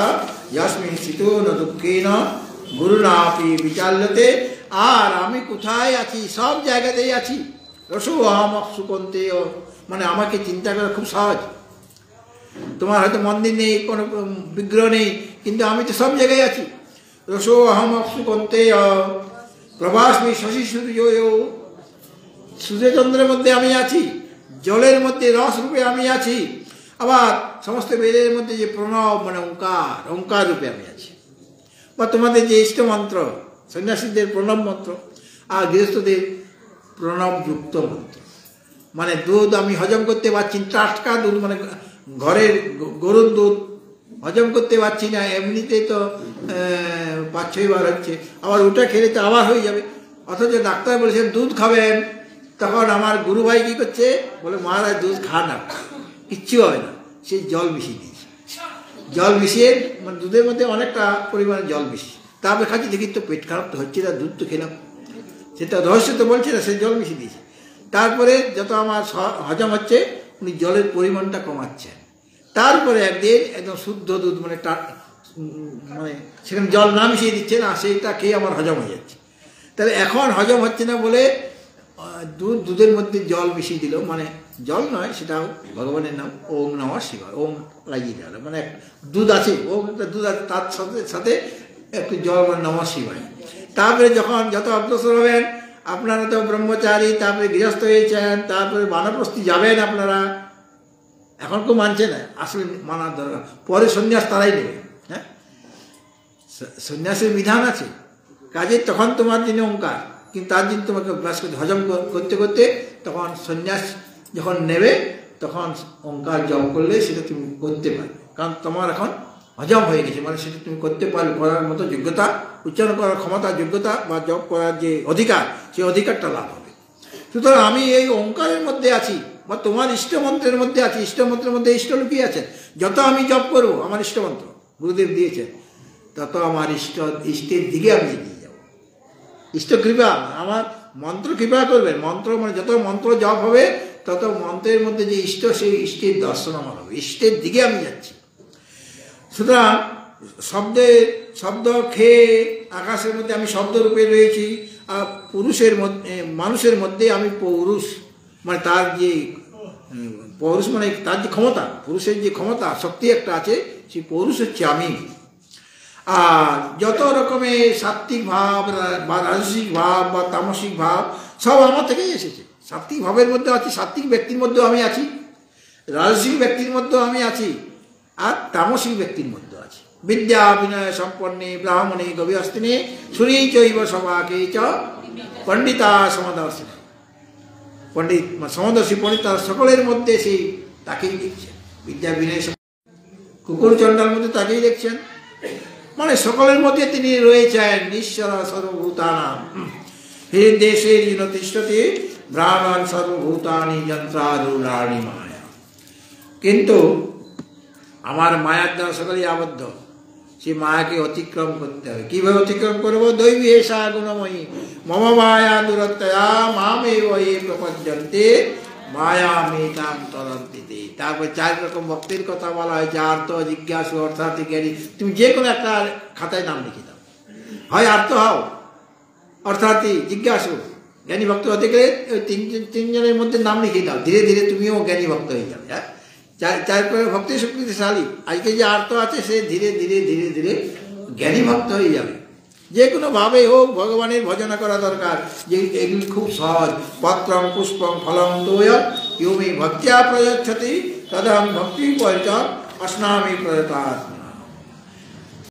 যস্মিন স্থিতো ন দুঃখেন গুরুনাপি বিচাল্যতে। আর আমি কোথায় আছি? সব জায়গাতেই আছি। রসো অহম সুকন্তে, মানে আমাকে চিন্তা করা খুব সহজ। তোমার হয়তো মন্দির নেই, কোনো বিগ্রহ নেই, কিন্তু আমি তো সব জায়গায় আছি। রসো অহম সুকন্তে প্রভাস্মি শশী সূর্য, সূর্যচন্দ্রের মধ্যে আমি আছি, জলের মধ্যে রস রূপে আমি আছি, আবার সমস্ত বেদের মধ্যে যে প্রণব মানে ওঙ্কার, ওঙ্কার রূপে আমি আছি। বা তোমাদের যে ইষ্ট মন্ত্র, সন্ন্যাসীদের প্রণব মন্ত্র, আর গৃহস্থদের প্রণবযুক্ত মন্ত্র। মানে দুধ আমি হজম করতে পারছি, টাটকা দুধ, মানে ঘরের গরুর দুধ হজম করতে পারছি না, এমনিতে তো 5-6 বার হচ্ছে, আবার ওটা খেলে তো আবার হয়ে যাবে। অথচ ডাক্তার বলেছেন দুধ খাবেন, তখন আমার গুরু ভাই কী করছে? বলে মহারাজ দুধ খান না, কিচ্ছু হবে না। সে জল মিশিয়ে দিয়েছে, জল মিশিয়ে, মানে দুধের মধ্যে অনেকটা পরিমাণে জল মিশিয়ে, তারপরে খাচ্ছি, দেখি তো পেট খারাপ তো হচ্ছে না, দুধ তো খেলাম, সেটা রহস্য তো বলছে না, সে জল মিশিয়ে দিয়েছে। তারপরে যত আমার হজম হচ্ছে, উনি জলের পরিমাণটা কমাচ্ছেন। তারপরে একদিন একদম শুদ্ধ দুধ, মানে মানে সেখানে জল না মিশিয়ে দিচ্ছে না, সেইটা খেয়ে আমার হজম হয়ে যাচ্ছে। তাহলে এখন হজম হচ্ছে না বলে দুধের মধ্যে জল মিশিয়ে দিল, মানে জল নয়, সেটাও ভগবানের নাম, ওম নমঃ শিবায়, ওম লাগিয়ে দেওয়া, মানে দুধ আছে, ওম একটা দুধ আছে, তার সাথে সাথে একটু জল, মানে নমঃ শিবায়। তারপরে যখন যত অগ্রসর হবেন, আপনারা তো ব্রহ্মচারী, তারপরে গৃহস্থ হয়েছেন, তারপরে বানপ্রস্থি যাবেন আপনারা, এখন কেউ মানছে না, আসলে মানার দরকার, পরে সন্ন্যাস তারাই নেবে। হ্যাঁ, সন্ন্যাসের বিধান আছে, কাজে তখন তোমার জন্য ওঙ্কার, কিন্তু তার জন্য তোমাকে অভ্যাস করতে, হজম করতে করতে, তখন সন্ন্যাস যখন নেবে, তখন ওঙ্কার জপ করলে সেটা তুমি করতে পারবে, কারণ তোমার এখন হজম হয়ে গেছে, মানে সেটা তুমি করতে পারবে, করার মতো যোগ্যতা, উচ্চারণ করার ক্ষমতা, যোগ্যতা বা জপ করার যে অধিকার, সেই অধিকারটা লাভ হবে। সুতরাং আমি এই ওঙ্কারের মধ্যে আছি, বা তোমার ইষ্টমন্ত্রের মধ্যে আছি। ইষ্টমন্ত্রের মধ্যে ইষ্ট লুকিয়ে আছেন। যত আমি জপ করবো আমার ইষ্টমন্ত্র গুরুদেব দিয়েছেন, তত আমার ইষ্টের দিকে আমি এগিয়ে যাব। ইষ্ট কৃপা, আমার মন্ত্র কৃপা করবেন। মন্ত্র মানে যত মন্ত্র জপ হবে, তত মন্ত্রের মধ্যে যে ইষ্ট, সেই ইষ্টের দর্শন আমার হবে, ইষ্টের দিকে আমি যাচ্ছি। সুতরাং শব্দ খেয়ে আকাশের মধ্যে আমি শব্দরূপে রয়েছি, আর পুরুষের মধ্যে, মানুষের মধ্যে আমি পৌরুষ, মানে তার যে পৌরুষ, মানে তার যে ক্ষমতা, পুরুষের যে ক্ষমতা, শক্তি একটা আছে, সেই পৌরুষ হচ্ছে আমি। আর যত রকমের সাত্ত্বিক ভাব বা রাজসিক ভাব বা তামসিক ভাব, সব আমার থেকেই এসেছে। সাত্ত্বিক ভাবের মধ্যে আছি, সাত্ত্বিক ব্যক্তির মধ্যেও আমি আছি, রাজসিক ব্যক্তির মধ্যেও আমি আছি, আর তামসিক ব্যক্তির মধ্যে আছে। বিদ্যা বিনয় সম্পন্নে ব্রাহ্মণে গভীরস্তিনে সুরী চৈব সভাকে চ পণ্ডিতা সমদর্শিনী। পণ্ডিত সমদর্শী পণ্ডিত সকলের মধ্যে সেই তাকেই দেখছেন। বিদ্যা বিনয় কুকুর চণ্ডার মধ্যে তাকেই দেখছেন, মানে সকলের মধ্যে তিনি রয়েছেন। ঈশ্বর সর্বভূতানাম হৃদেশে তিষ্ঠতি ব্রাহ্মণ সর্বভূতানি যন্ত্রারূঢ়ানি মায়া। কিন্তু আমার মায়ার দ্বারা সকলেই আবদ্ধ, সেই মায়াকে অতিক্রম করতে হবে। কীভাবে অতিক্রম করবো? দৈবী এষা গুণময়ী মম মায়া দূরত্বয়া মামেব এ প্রপদ্যন্তে মায়া মেতাম তদন্তিতে। তারপর 4 রকম ভক্তির কথা বলা হয়েছে, আর্ত, জিজ্ঞাসু, অর্থাৎ জ্ঞানী। তুমি যে কোনো একটা খাতায় নাম লিখে দাও, হয় আর্ত হও, অর্থাৎ জিজ্ঞাসু। জ্ঞানী ভক্ত হতে গেলে ওই তিনজনের মধ্যে নাম লিখে দাও, ধীরে ধীরে তুমিও জ্ঞানী ভক্ত হয়ে যাবে। হ্যাঁ, তারপরে ভক্তি শক্তিশালী। আজকে যে আর্ত আছে, সে ধীরে ধীরে ধীরে ধীরে জ্ঞানী ভক্ত হয়ে যাবে। যে কোনোভাবে হোক ভগবানের ভজনা করা দরকার, যে এগুলি খুব সহজ। পত্রং পুষ্পং ফলং তোয় ইয়মি ভক্তিয়া প্রযচ্ছতি তদহং ভক্তি পরিচয় অস্নামি প্রয়তাৎ।